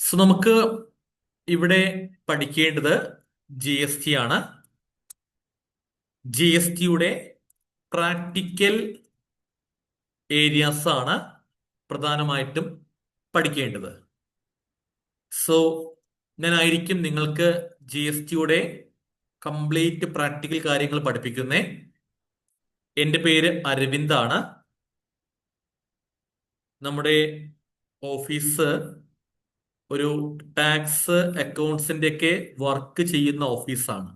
So നമുക്ക് ഇവിടെ പഠിക്കേണ്ടത് ജി എസ് ടി ആണ്. ജി എസ് ടിയുടെ പ്രാക്ടിക്കൽ ഏരിയാസ് ആണ് പ്രധാനമായിട്ടും പഠിക്കേണ്ടത്. സോ ഞാനായിരിക്കും നിങ്ങൾക്ക് ജി എസ് ടിയുടെ കംപ്ലീറ്റ് പ്രാക്ടിക്കൽ കാര്യങ്ങൾ പഠിപ്പിക്കുന്നേ. എൻ്റെ പേര് അരവിന്ദാണ്. നമ്മുടെ ഓഫീസ് ഒരു ടാക്സ് അക്കൗണ്ട്സിന്റെ ഒക്കെ വർക്ക് ചെയ്യുന്ന ഓഫീസാണ്.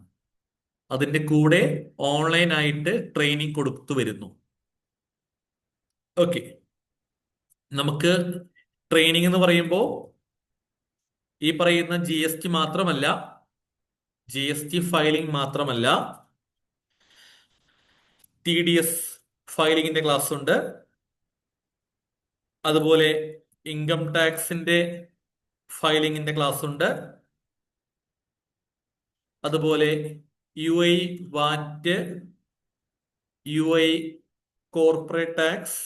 അതിന്റെ കൂടെ ഓൺലൈനായിട്ട് ട്രെയിനിങ് കൊടുത്തു വരുന്നു. ഓക്കെ, നമുക്ക് ട്രെയിനിങ് എന്ന് പറയുമ്പോൾ ഈ പറയുന്ന ജി എസ് ടി മാത്രമല്ല, ജി എസ് ടി ഫയലിംഗ് മാത്രമല്ല, ടി ഡി എസ് ഫയലിംഗിന്റെ ക്ലാസ് ഉണ്ട്. അതുപോലെ ഇൻകം ടാക്സിന്റെ ഫയലിംഗിന്റെ ക്ലാസ് ഉണ്ട്. അതുപോലെ UAE VAT, UAE corporate tax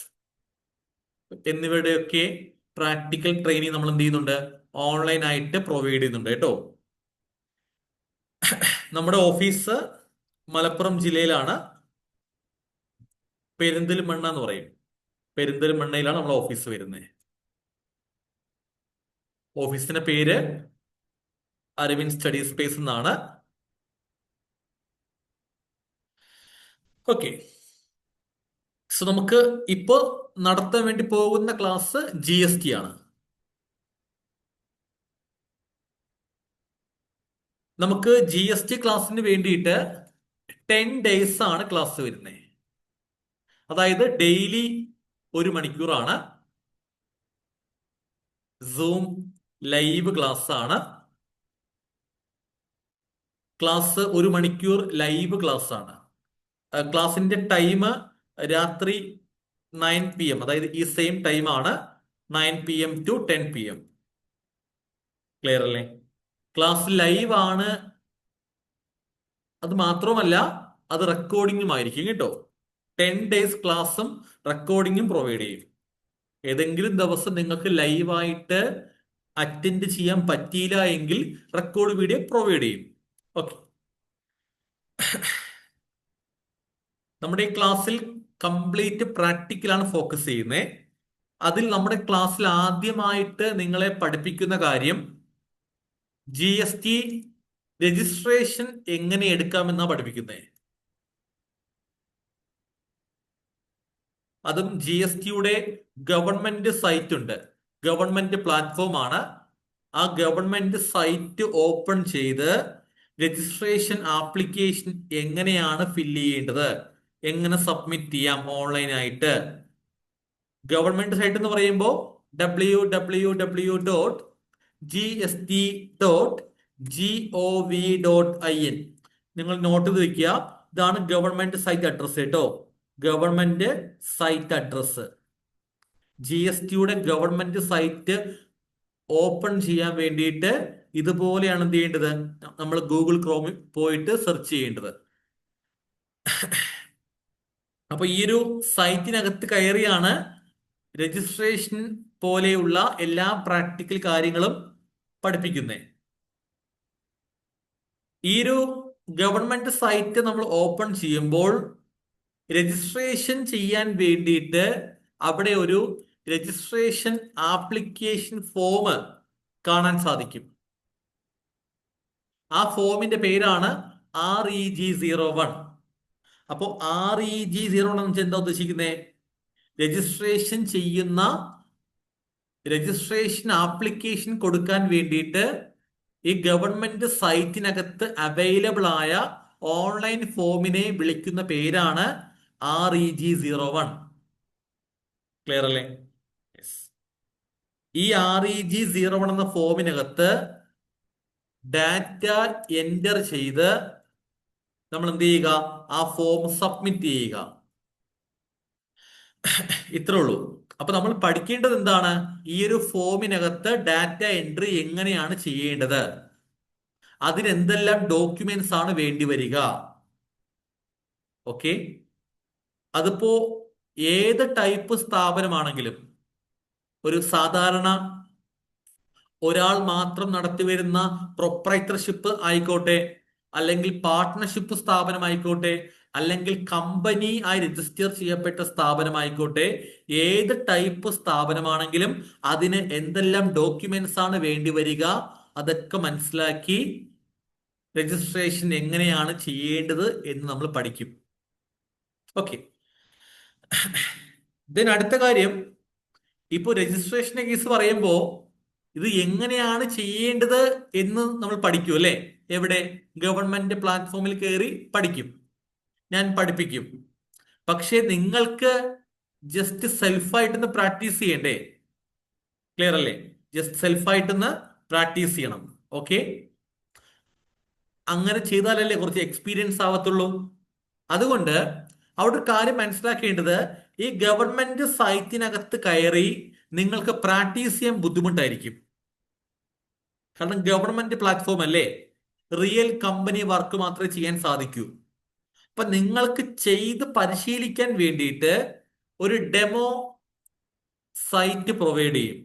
എന്നിവയുടെയൊക്കെ പ്രാക്ടിക്കൽ ട്രെയിനിങ് നമ്മൾ എന്ത് ചെയ്യുന്നുണ്ട്, ഓൺലൈൻ ആയിട്ട് പ്രൊവൈഡ് ചെയ്യുന്നുണ്ട് കേട്ടോ. നമ്മുടെ ഓഫീസ് മലപ്പുറം ജില്ലയിലാണ്, പെരിന്തൽമണ്ണ എന്ന് പറയും. പെരിന്തൽമണ്ണയിലാണ് നമ്മുടെ ഓഫീസ് വരുന്നത്. ഓഫീസിന്റെ പേര് അരവിന്ദ് സ്റ്റഡി സ്പേസ് എന്നാണ്. ഓക്കെ, സോ നമുക്ക് ഇപ്പോ നടത്താൻ വേണ്ടി പോകുന്ന ക്ലാസ് ജി എസ് ടി ആണ്. നമുക്ക് ജി എസ് ടി ക്ലാസ്സിന് വേണ്ടിയിട്ട് 10 ഡേയ്സ് ആണ് ക്ലാസ് വരുന്നത്. അതായത് ഡെയിലി 1 മണിക്കൂറാണ്. സൂം ലൈവ് ക്ലാസ് ആണ്. ക്ലാസ് 1 മണിക്കൂർ ലൈവ് ക്ലാസ് ആണ്. ക്ലാസിന്റെ ടൈം രാത്രി 9 PM, അതായത് ഈ സെയിം ടൈം ആണ്, 9 PM ടു 10 PM. ക്ലിയർ അല്ലേ? ക്ലാസ് ലൈവ് ആണ്. അത് മാത്രമല്ല, അത് റെക്കോർഡിങ്ങും ആയിരിക്കും കേട്ടോ. 10 ഡേയ്സ് ക്ലാസ്സും റെക്കോർഡിങ്ങും പ്രൊവൈഡ് ചെയ്യും. ഏതെങ്കിലും ദിവസം നിങ്ങൾക്ക് ലൈവായിട്ട് അറ്റൻഡ് ചെയ്യാൻ പറ്റിയില്ല എങ്കിൽ റെക്കോർഡ് വീഡിയോ പ്രൊവൈഡ് ചെയ്യും. ഓക്കെ, നമ്മുടെ ഈ ക്ലാസ്സിൽ കംപ്ലീറ്റ് പ്രാക്ടിക്കലാണ് ഫോക്കസ് ചെയ്യുന്നത്. അതിൽ നമ്മുടെ ക്ലാസ്സിൽ ആദ്യമായിട്ട് നിങ്ങളെ പഠിപ്പിക്കുന്ന കാര്യം ജി എസ് ടി രജിസ്ട്രേഷൻ എങ്ങനെ എടുക്കാമെന്നാണ് പഠിപ്പിക്കുന്നത്. അതും ജി എസ് ടിയുടെ ഗവൺമെന്റ് സൈറ്റ് ഉണ്ട്, ഗവൺമെന്റ് പ്ലാറ്റ്ഫോം ആണ്. ആ ഗവൺമെന്റ് സൈറ്റ് ഓപ്പൺ ചെയ്ത് രജിസ്ട്രേഷൻ ആപ്ലിക്കേഷൻ എങ്ങനെയാണ് ഫില്ല് ചെയ്യേണ്ടത്, എങ്ങനെ സബ്മിറ്റ് ചെയ്യാം ഓൺലൈനായിട്ട്. ഗവൺമെന്റ് സൈറ്റ് എന്ന് പറയുമ്പോൾ www.gst.gov.in. നിങ്ങൾ നോട്ട് ചെയ്ത് വെക്കുക. ഇതാണ് ഗവൺമെന്റ് സൈറ്റ് അഡ്രസ് കേട്ടോ. Government site address. G S ടിയുടെ ഗവൺമെന്റ് സൈറ്റ് ഓപ്പൺ ചെയ്യാൻ വേണ്ടിയിട്ട് ഇതുപോലെയാണ് എന്ത് ചെയ്യേണ്ടത്, നമ്മൾ ഗൂഗിൾ ക്രോമിൽ പോയിട്ട് സെർച്ച് ചെയ്യേണ്ടത്. അപ്പൊ ഈ ഒരു സൈറ്റിനകത്ത് കയറിയാണ് രജിസ്ട്രേഷൻ പോലെയുള്ള എല്ലാ പ്രാക്ടിക്കൽ കാര്യങ്ങളും പഠിപ്പിക്കുന്നത്. ഈ ഒരു ഗവൺമെന്റ് സൈറ്റ് നമ്മൾ ഓപ്പൺ ചെയ്യുമ്പോൾ രജിസ്ട്രേഷൻ ചെയ്യാൻ വേണ്ടിയിട്ട് അവിടെ ഒരു രജിസ്ട്രേഷൻ ആപ്ലിക്കേഷൻ ഫോം കാണാൻ സാധിക്കും. ആ ഫോമിന്റെ പേരാണ് REG01. അപ്പോ REG01 എന്ന് വെച്ചാൽ എന്താ ഉദ്ദേശിക്കുന്നത്? രജിസ്ട്രേഷൻ ചെയ്യുന്ന രജിസ്ട്രേഷൻ ആപ്ലിക്കേഷൻ കൊടുക്കാൻ വേണ്ടിയിട്ട് ഈ ഗവൺമെന്റ് സൈറ്റിനകത്ത് അവൈലബിൾ ആയ ഓൺലൈൻ ഫോമിനെ വിളിക്കുന്ന പേരാണ് REG01. ക്ലിയർ അല്ലേ? ഈ REG01 എന്ന ഫോമിനകത്ത് ഡാറ്റ എൻറ്റർ ചെയ്ത് നമ്മൾ എന്ത് ചെയ്യുക, ആ ഫോം സബ്മിറ്റ് ചെയ്യുക. ഇത്രേ ഉള്ളൂ. അപ്പൊ നമ്മൾ പഠിക്കേണ്ടത് എന്താണ്, ഈ ഒരു ഫോമിനകത്ത് ഡാറ്റ എൻട്രി എങ്ങനെയാണ് ചെയ്യേണ്ടത്, അതിനെന്തെല്ലാം ഡോക്യുമെന്റ്സ് ആണ് വേണ്ടി വരിക. ഓക്കെ, അതിപ്പോ ഏത് ടൈപ്പ് സ്ഥാപനമാണെങ്കിലും, ഒരു സാധാരണ ഒരാൾ മാത്രം നടത്തിവരുന്ന പ്രൊപ്രൈറ്റർഷിപ്പ് ആയിക്കോട്ടെ, അല്ലെങ്കിൽ പാർട്ട്ണർഷിപ്പ് സ്ഥാപനമായിക്കോട്ടെ, അല്ലെങ്കിൽ കമ്പനി ആയി രജിസ്റ്റർ ചെയ്യപ്പെട്ട സ്ഥാപനമായിക്കോട്ടെ, ഏത് ടൈപ്പ് സ്ഥാപനമാണെങ്കിലും അതിന് എന്തെല്ലാം ഡോക്യുമെന്റ്സ് ആണ് വേണ്ടി വരിക, അതൊക്കെ മനസ്സിലാക്കി രജിസ്ട്രേഷൻ എങ്ങനെയാണ് ചെയ്യേണ്ടത് എന്ന് നമ്മൾ പഠിക്കും. ഓക്കെ. അടുത്ത കാര്യം, ഇപ്പൊ രജിസ്ട്രേഷന്റെ കേസ് പറയുമ്പോ ഇത് എങ്ങനെയാണ് ചെയ്യേണ്ടത് എന്ന് നമ്മൾ പഠിക്കും അല്ലെ? എവിടെ? ഗവൺമെന്റ് പ്ലാറ്റ്ഫോമിൽ കയറി പഠിക്കും, ഞാൻ പഠിപ്പിക്കും. പക്ഷെ നിങ്ങൾക്ക് ജസ്റ്റ് സെൽഫായിട്ടൊന്ന് പ്രാക്ടീസ് ചെയ്യണ്ടേ? ക്ലിയർ അല്ലേ? ജസ്റ്റ് സെൽഫായിട്ടൊന്ന് പ്രാക്ടീസ് ചെയ്യണം. ഓക്കെ, അങ്ങനെ ചെയ്താലല്ലേ കുറച്ച് എക്സ്പീരിയൻസ് ആവത്തുള്ളൂ. അതുകൊണ്ട് അവിടെ ഒരു കാര്യം മനസ്സിലാക്കേണ്ടത്, ഈ ഗവൺമെന്റ് സൈറ്റിനകത്ത് കയറി നിങ്ങൾക്ക് പ്രാക്ടീസ് ചെയ്യാൻ ബുദ്ധിമുട്ടായിരിക്കും. കാരണം ഗവൺമെന്റ് പ്ലാറ്റ്ഫോം അല്ലേ, റിയൽ കമ്പനി വർക്ക് മാത്രമേ ചെയ്യാൻ സാധിക്കൂ. അപ്പൊ നിങ്ങൾക്ക് ചെയ്ത് പരിശീലിക്കാൻ വേണ്ടിയിട്ട് ഒരു ഡെമോ സൈറ്റ് പ്രൊവൈഡ് ചെയ്യും.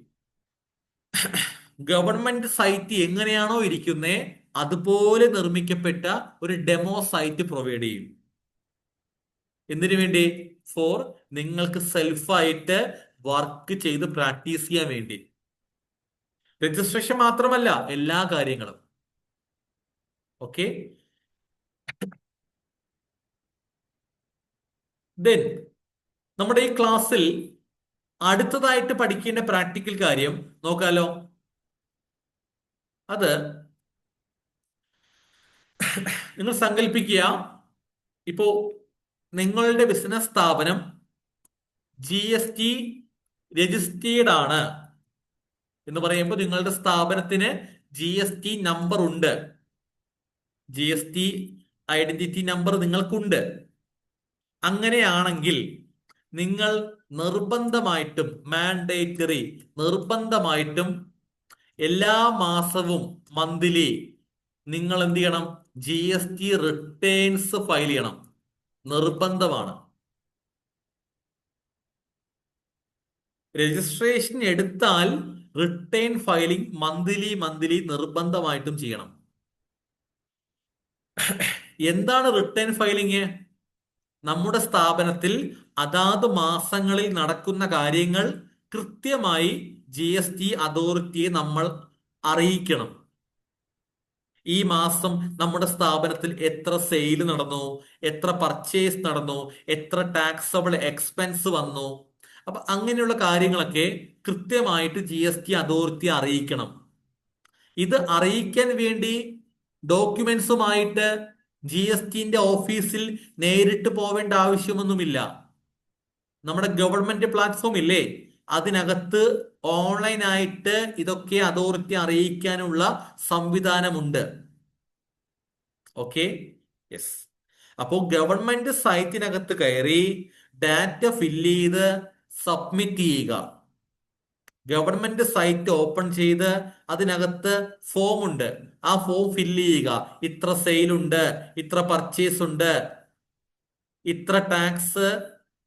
ഗവൺമെന്റ് സൈറ്റ് എങ്ങനെയാണോ ഇരിക്കുന്നത് അതുപോലെ നിർമ്മിക്കപ്പെട്ട ഒരു ഡെമോ സൈറ്റ് പ്രൊവൈഡ് ചെയ്യും. എന്തിനു വേണ്ടി? ഫോർ നിങ്ങൾക്ക് സെൽഫായിട്ട് വർക്ക് ചെയ്ത് പ്രാക്ടീസ് ചെയ്യാൻ വേണ്ടി. രജിസ്ട്രേഷൻ മാത്രമല്ല, എല്ലാ കാര്യങ്ങളും. ഓക്കെ, ദെൻ നമ്മുടെ ഈ ക്ലാസ്സിൽ അടുത്തതായിട്ട് പഠിക്കേണ്ട പ്രാക്ടിക്കൽ കാര്യം നോക്കാലോ. അത് നിങ്ങൾ സങ്കല്പിക്കുക, ഇപ്പോ നിങ്ങളുടെ ബിസിനസ് സ്ഥാപനം GST രജിസ്റ്റേർഡ് ആണ് എന്ന് പറയുമ്പോൾ നിങ്ങളുടെ സ്ഥാപനത്തിന് GST നമ്പർ ഉണ്ട്, GST ഐഡന്റിറ്റി നമ്പർ നിങ്ങൾക്കുണ്ട്. അങ്ങനെയാണെങ്കിൽ നിങ്ങൾ നിർബന്ധമായിട്ടും, മാൻഡേറ്ററി നിർബന്ധമായിട്ടും എല്ലാ മാസവും മന്ത്ലി നിങ്ങൾ എന്ത് ചെയ്യണം? GST റിട്ടേൺസ് ഫയൽ ചെയ്യണം, നിർബന്ധമാണ്. രജിസ്ട്രേഷൻ എടുത്താൽ റിട്ടേൺ ഫയലിംഗ് മന്ത്ലി നിർബന്ധമായിട്ടും ചെയ്യണം. എന്താണ് റിട്ടേൺ ഫയലിംഗ്? നമ്മുടെ സ്ഥാപനത്തിൽ അതാത് മാസങ്ങളിൽ നടക്കുന്ന കാര്യങ്ങൾ കൃത്യമായി GST അതോറിറ്റിയെ നമ്മൾ അറിയിക്കണം. ഈ മാസം നമ്മുടെ സ്ഥാപനത്തിൽ എത്ര സെയിൽ നടന്നു, എത്ര പർച്ചേസ് നടന്നു, എത്ര ടാക്സബിൾ എക്സ്പെൻസ് വന്നു. അപ്പൊ അങ്ങനെയുള്ള കാര്യങ്ങളൊക്കെ കൃത്യമായിട്ട് GST അതോറിറ്റി അറിയിക്കണം. ഇത് അറിയിക്കാൻ വേണ്ടി ഡോക്യുമെന്റ്സുമായിട്ട് GSTന്റെ ഓഫീസിൽ നേരിട്ട് പോവേണ്ട ആവശ്യമൊന്നുമില്ല. നമ്മുടെ ഗവൺമെന്റ് പ്ലാറ്റ്ഫോം ഇല്ലേ, അതിനകത്ത് ഓൺലൈനായിട്ട് ഇതൊക്കെ അതോറിറ്റി അറിയിക്കാനുള്ള സംവിധാനമുണ്ട്. Okay, yes. അപ്പോൾ ഗവൺമെന്റ് സൈറ്റിനകത്ത് കയറി ഡാറ്റ ഫില്ല് ചെയ്ത് സബ്മിറ്റ് ചെയ്യുക. ഗവൺമെന്റ് സൈറ്റ് ഓപ്പൺ ചെയ്ത് അതിനകത്ത് ഫോം ഉണ്ട്, ആ ഫോം ഫില്ല് ചെയ്യുക. ഇത്ര സെയിൽ ഉണ്ട്, ഇത്ര പർച്ചേസ് ഉണ്ട്, ഇത്ര ടാക്സ്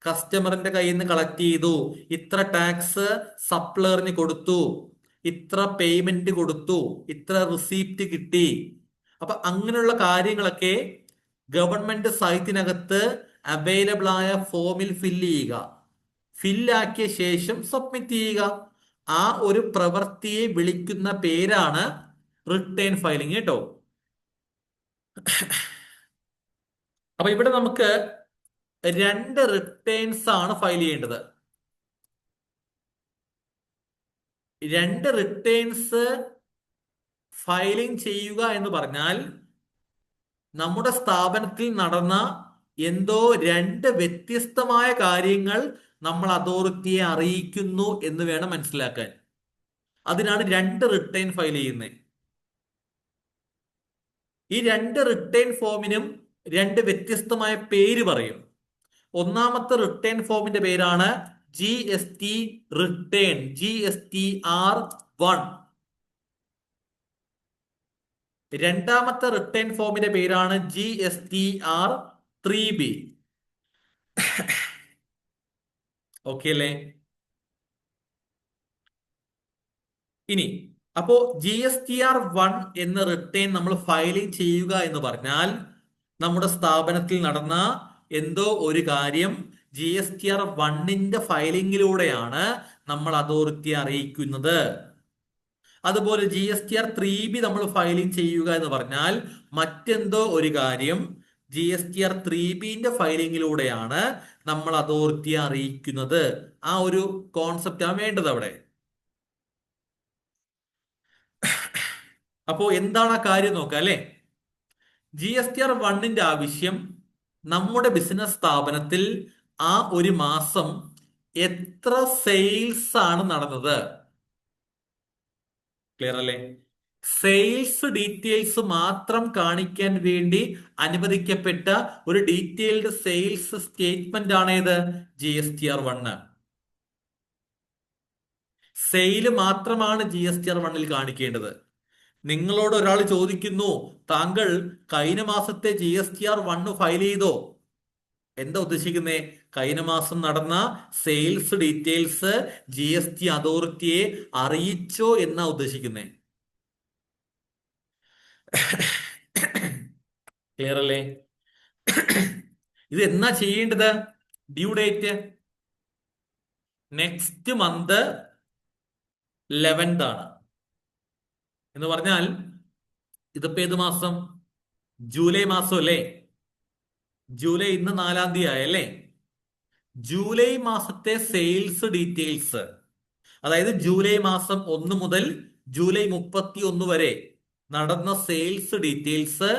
കസ്റ്റമറിന്റെ കയ്യിൽ നിന്ന് കളക്ട് ചെയ്തു, ഇത്ര ടാക്സ് സപ്ലയറിന് കൊടുത്തു, ഇത്ര പേയ്മെന്റ് കൊടുത്തു, ഇത്ര റിസീപ്റ്റ് കിട്ടി. അപ്പൊ അങ്ങനെയുള്ള കാര്യങ്ങളൊക്കെ ഗവൺമെന്റ് സൈറ്റിനകത്ത് അവൈലബിൾ ആയ ഫോമിൽ ഫില്ല് ചെയ്യുക. ഫില്ലാക്കിയ ശേഷം സബ്മിറ്റ് ചെയ്യുക. ആ ഒരു പ്രവൃത്തിയെ വിളിക്കുന്ന പേരാണ് റിട്ടേൺ ഫയലിംഗ് കേട്ടോ. അപ്പൊ ഇവിടെ നമുക്ക് 2 റിട്ടേൺസ് ആണ് ഫയൽ ചെയ്യേണ്ടത്. 2 റിട്ടേൺസ് ഫയലിംഗ് ചെയ്യുക എന്ന് പറഞ്ഞാൽ നമ്മുടെ സ്ഥാപനത്തിൽ നടന്ന എന്തോ 2 വ്യത്യസ്തമായ കാര്യങ്ങൾ നമ്മൾ അതോറിറ്റിയെ അറിയിക്കുന്നു എന്ന് വേണം മനസ്സിലാക്കാൻ. അതിനാണ് 2 റിട്ടേൺ ഫയൽ ചെയ്യുന്നത്. ഈ 2 റിട്ടേൺ ഫോമിനും 2 വ്യത്യസ്തമായ പേര് പറയും. ഒന്നാമത്തെ റിട്ടേൺ ഫോമിന്റെ പേരാണ് GST റിട്ടേൺ, GSTR1. രണ്ടാമത്തെ റിട്ടേൺ ഫോമിന്റെ പേരാണ് GSTR3B. ഓക്കെ അല്ലേ? ഇനി അപ്പോ GSTR 1 എന്ന റിട്ടേൺ നമ്മൾ ഫയലിംഗ് ചെയ്യുക എന്ന് പറഞ്ഞാൽ നമ്മുടെ സ്ഥാപനത്തിൽ നടന്ന എന്തോ ഒരു കാര്യം GSTR 1ന്റെ ഫയലിംഗിലൂടെയാണ് നമ്മൾ അതോറിറ്റിയെ അറിയിക്കുന്നത്. അതുപോലെ GSTR 3B നമ്മൾ ഫയലിംഗ് ചെയ്യുക എന്ന് പറഞ്ഞാൽ മറ്റെന്തോ ഒരു കാര്യം GSTR 3Bന്റെ ഫയലിംഗിലൂടെയാണ് നമ്മൾ അതോറിറ്റിയെ അറിയിക്കുന്നത്. ആ ഒരു കോൺസെപ്റ്റാണ് വേണ്ടത് അവിടെ. അപ്പോ എന്താണ് ആ കാര്യം നോക്കുക അല്ലെ. GSTR 1ന്റെ ആവശ്യം നമ്മുടെ ബിസിനസ് സ്ഥാപനത്തിൽ ആ ഒരു മാസം എത്ര സെയിൽസ് ആണ് നടന്നത്. ക്ലിയർ അല്ലേ. സെയിൽസ് ഡീറ്റെയിൽസ് മാത്രം കാണിക്കാൻ വേണ്ടി അനുവദിക്കപ്പെട്ട ഒരു ഡീറ്റെയിൽഡ് സെയിൽസ് സ്റ്റേറ്റ്മെന്റ് ആണ് ഏത് GSTR 1. സെയില് മാത്രമാണ് GSTR 1ൽ കാണിക്കേണ്ടത്. നിങ്ങളോട് ഒരാൾ ചോദിക്കുന്നു, താങ്കൾ കഴിഞ്ഞ മാസത്തെ GSTR 1 ഫയൽ ചെയ്തോ? എന്താ ഉദ്ദേശിക്കുന്നേ? കഴിഞ്ഞ മാസം നടന്ന സെയിൽസ് ഡീറ്റെയിൽസ് GST അതോറിറ്റിയെ അറിയിച്ചോ എന്നാ ഉദ്ദേശിക്കുന്നേ. ക്ലിയർ അല്ലേ. ഇത് എന്നാ ചെയ്യേണ്ടത്? Due date next month 11th ആണ്. എന്ന് പറഞ്ഞാൽ ഇതിപ്പോ ഏത് മാസം? ജൂലൈ മാസം അല്ലേ. ജൂലൈ ഇന്ന് 4-ാം തീയതി ആയല്ലേ. ജൂലൈ മാസത്തെ സെയിൽസ് ഡീറ്റെയിൽസ്, അതായത് ജൂലൈ മാസം 1 മുതൽ ജൂലൈ 31 വരെ നടന്ന സെയിൽസ് ഡീറ്റെയിൽസ്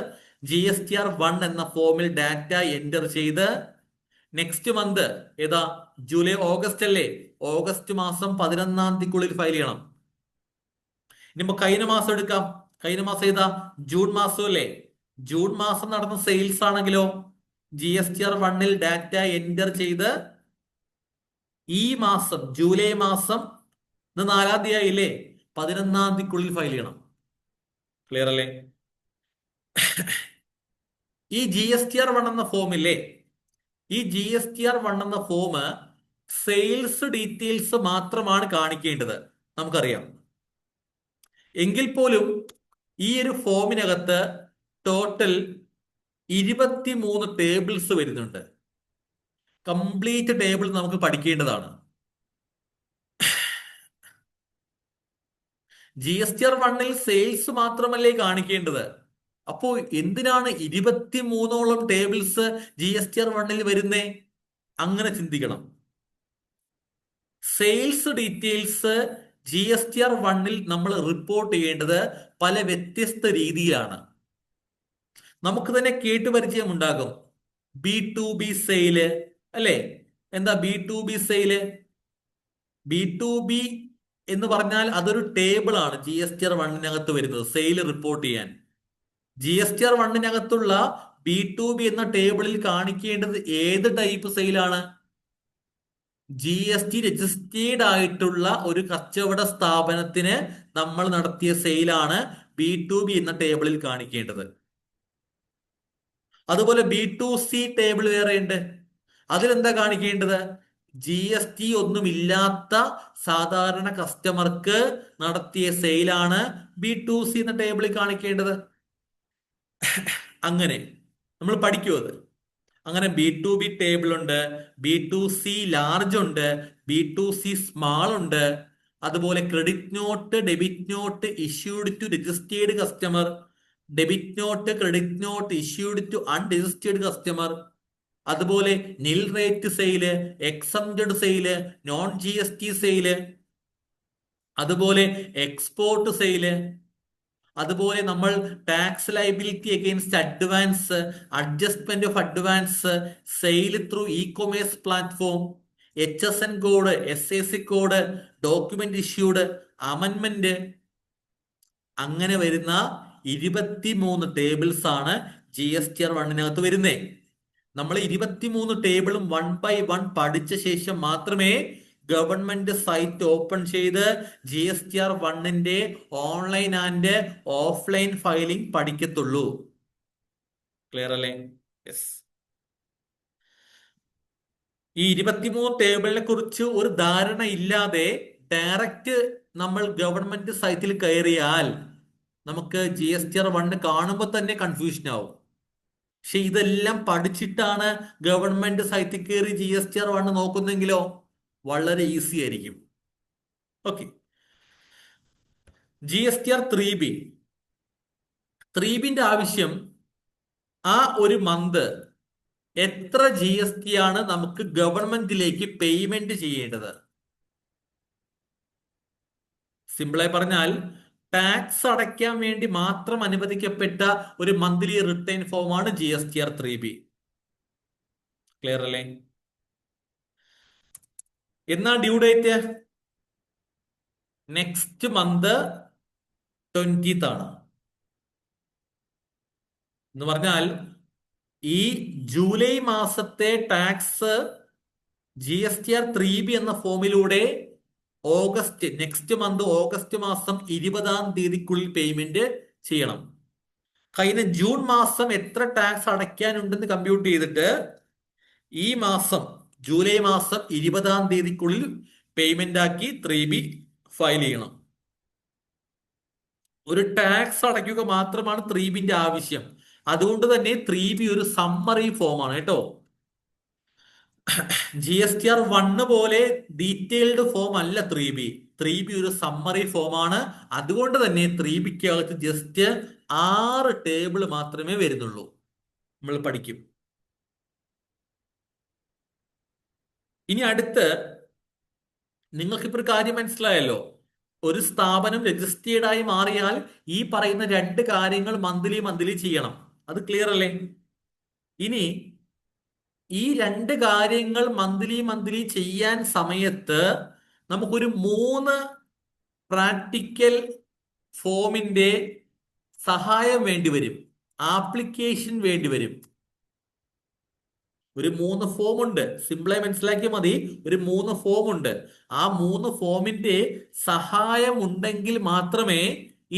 GSTR 1 എന്ന ഫോമിൽ ഡാറ്റ എൻറ്റർ ചെയ്ത് നെക്സ്റ്റ് മന്ത് ഏതാ? ജൂലൈ ഓഗസ്റ്റ് അല്ലേ. ഓഗസ്റ്റ് മാസം 11-ാം തീയതിക്കുള്ളിൽ ഫയൽ ചെയ്യണം. ഇനിയിപ്പോ കഴിഞ്ഞ മാസം എടുക്കാം. കഴിഞ്ഞ മാസം ഏതാ? ജൂൺ മാസം അല്ലേ. ജൂൺ മാസം നടന്ന സെയിൽസ് ആണെങ്കിലോ GSTR 1ൽ ഡാറ്റ എൻറ്റർ ചെയ്ത് ഈ മാസം ജൂലൈ മാസം ഇന്ന് 4-ാം തീയതി ആയില്ലേ, 11-ാം തീയതിക്കുള്ളിൽ ഫയൽ ചെയ്യണം. ക്ലിയർ അല്ലേ. ഈ GSTR 1 എന്ന ഫോമില്ലേ, ഈ GSTR 1 എന്ന ഫോം സെയിൽസ് ഡീറ്റെയിൽസ് മാത്രമാണ് കാണിക്കേണ്ടത്, നമുക്കറിയാം. എങ്കിൽ പോലും ഈ ഒരു ഫോമിനകത്ത് ടോട്ടൽ 23 ടേബിൾസ് വരുന്നുണ്ട്. കംപ്ലീറ്റ് ടേബിൾ നമുക്ക് പഠിക്കേണ്ടതാണ്. GSTR 1ൽ സെയിൽസ് മാത്രമല്ലേ കാണിക്കേണ്ടത്. അപ്പോ എന്തിനാണ് 23ഓളം ടേബിൾസ് GSTR 1ൽ വരുന്നേ? അങ്ങനെ ചിന്തിക്കണം. സെയിൽസ് ഡീറ്റെയിൽസ് GSTR 1ൽ നമ്മൾ റിപ്പോർട്ട് ചെയ്യേണ്ടത് പല വ്യത്യസ്ത രീതിയിലാണ്. നമുക്ക് തന്നെ കേട്ട് പരിചയം ഉണ്ടാകും. B2B സെയില് അല്ലെ. എന്താ B2B സെയില്? B2B എന്ന് പറഞ്ഞാൽ അതൊരു ടേബിൾ ആണ് GSTR 1നകത്ത് വരുന്നത് സെയിൽ റിപ്പോർട്ട് ചെയ്യാൻ. GSTR 1നകത്തുള്ള B2B എന്ന ടേബിളിൽ കാണിക്കേണ്ടത് ഏത് ടൈപ്പ് സെയിലാണ്? GST രജിസ്റ്റേർഡ് ആയിട്ടുള്ള ഒരു കച്ചവട സ്ഥാപനത്തിന് നമ്മൾ നടത്തിയ സെയിലാണ് B2B എന്ന ടേബിളിൽ കാണിക്കേണ്ടത്. അതുപോലെ B2C ടേബിൾ വേറെ ഉണ്ട്. അതിലെന്താ കാണിക്കേണ്ടത്? GST ഒന്നുമില്ലാത്ത സാധാരണ കസ്റ്റമർക്ക് നടത്തിയ സെയിലാണ് B2C എന്ന ടേബിളിൽ കാണിക്കേണ്ടത്. അങ്ങനെ നമ്മൾ പഠിക്കും അത്. അങ്ങനെ B2B ടേബിൾ ഉണ്ട്, B2C ലാർജ് ഉണ്ട്, B2C സ്മാൾ ഉണ്ട്. അതുപോലെ credit note, debit note issued to registered customer, debit note, credit note issued to unregistered customer. അതുപോലെ nil rate sale, exempted sale, non GST sale, അതുപോലെ എക്സ്പോർട്ട് സെയില്. അതുപോലെ നമ്മൾ tax liability against advance, adjustment of advance, sale through e-commerce platform, HSN code, SAC code, document issued, amendment. അങ്ങനെ വരുന്ന 23 tables ആണ് GSTR 1നകത്ത് വരുന്നത്. നമ്മൾ 23 ടേബിളും 1 by 1 പഠിച്ച ശേഷം മാത്രമേ ഗവൺമെന്റ് സൈറ്റ് ഓപ്പൺ ചെയ്ത് GSTR 1ന്റെ ഓൺലൈൻ ആൻഡ് ഓഫ്ലൈൻ ഫയലിംഗ് പഠിക്കത്തുള്ളൂ. ക്ലിയർ അല്ലേ? യെസ്. ഈ 23 ടേബിളിനെ കുറിച്ച് ഒരു ധാരണ ഇല്ലാതെ ഡയറക്റ്റ് നമ്മൾ ഗവൺമെന്റ് സൈറ്റിൽ കയറിയാൽ നമുക്ക് GSTR 1 കാണുമ്പോൾ തന്നെ കൺഫ്യൂഷൻ ആവും. പക്ഷെ ഇതെല്ലാം പഠിച്ചിട്ടാണ് ഗവൺമെന്റ് സൈറ്റിൽ കയറി GSTR 1 നോക്കുന്നെങ്കിലോ വളരെ ഈസി ആയിരിക്കും. ഓക്കെ. GSTR 3B. 3Bന്റെ ആവശ്യം ആ ഒരു മന്ത് എത്ര GST ആണ് നമുക്ക് ഗവൺമെന്റിലേക്ക് പേയ്മെന്റ് ചെയ്യേണ്ടത്. സിമ്പിളായി പറഞ്ഞാൽ ടാക്സ് അടയ്ക്കാൻ വേണ്ടി മാത്രം അനുവദിക്കപ്പെട്ട ഒരു മന്ത്ലി റിട്ടേൺ ഫോമാണ് GSTR 3B. ക്ലിയർ അല്ലേ? എന്നാ due date? Next month 20th ആണ്. എന്ന് പറഞ്ഞാൽ ഈ ജൂലൈ മാസത്തെ ടാക്സ് GSTR 3B എന്ന ഫോമിലൂടെ നെക്സ്റ്റ് മന്ത് ഓഗസ്റ്റ് മാസം 20ാം തീയതിക്കുള്ളിൽ പേയ്മെന്റ് ചെയ്യണം. കഴിഞ്ഞ ജൂൺ മാസം എത്ര ടാക്സ് അടയ്ക്കാനുണ്ടെന്ന് കമ്പ്യൂട്ട് ചെയ്തിട്ട് ഈ മാസം ജൂലൈ മാസം 20ാം തീയതിക്കുള്ളിൽ പേയ്മെന്റ് ആക്കി 3B ഫയൽ ചെയ്യണം. ഒരു ടാക്സ് അടയ്ക്കുക മാത്രമാണ് 3Bന്റെ ആവശ്യം. അതുകൊണ്ട് തന്നെ 3B ഒരു സമ്മറി ഫോമാണ് കേട്ടോ. GSTR 1 പോലെ ഡീറ്റെയിൽഡ് ഫോം അല്ല 3B. 3B ഒരു സമ്മറി ഫോമാണ്. അതുകൊണ്ട് തന്നെ 3Bക്ക് അകത്ത് ജസ്റ്റ് 6 ടേബിൾ മാത്രമേ വരുന്നുള്ളൂ. നമ്മൾ പഠിക്കും. ഇനി അടുത്ത് നിങ്ങൾക്കിപ്പോൾ ഒരു കാര്യം മനസ്സിലായല്ലോ. ഒരു സ്ഥാപനം രജിസ്റ്റേർഡ് ആയി മാറിയാൽ ഈ പറയുന്ന 2 കാര്യങ്ങൾ മന്ത്ലി ചെയ്യണം. അത് ക്ലിയർ അല്ലേ? ഇനി ഈ 2 കാര്യങ്ങൾ മന്ത്ലി ചെയ്യാൻ സമയത്ത് നമുക്കൊരു 3 പ്രാക്ടിക്കൽ ഫോമിന്റെ സഹായം വേണ്ടി വരും. ആപ്ലിക്കേഷൻ വേണ്ടി വരും. ഒരു 3 ഫോം ഉണ്ട്. സിമ്പിളായി മനസ്സിലാക്കിയാൽ മതി. ഒരു 3 ഫോം ഉണ്ട്. ആ 3 ഫോമിന്റെ സഹായം ഉണ്ടെങ്കിൽ മാത്രമേ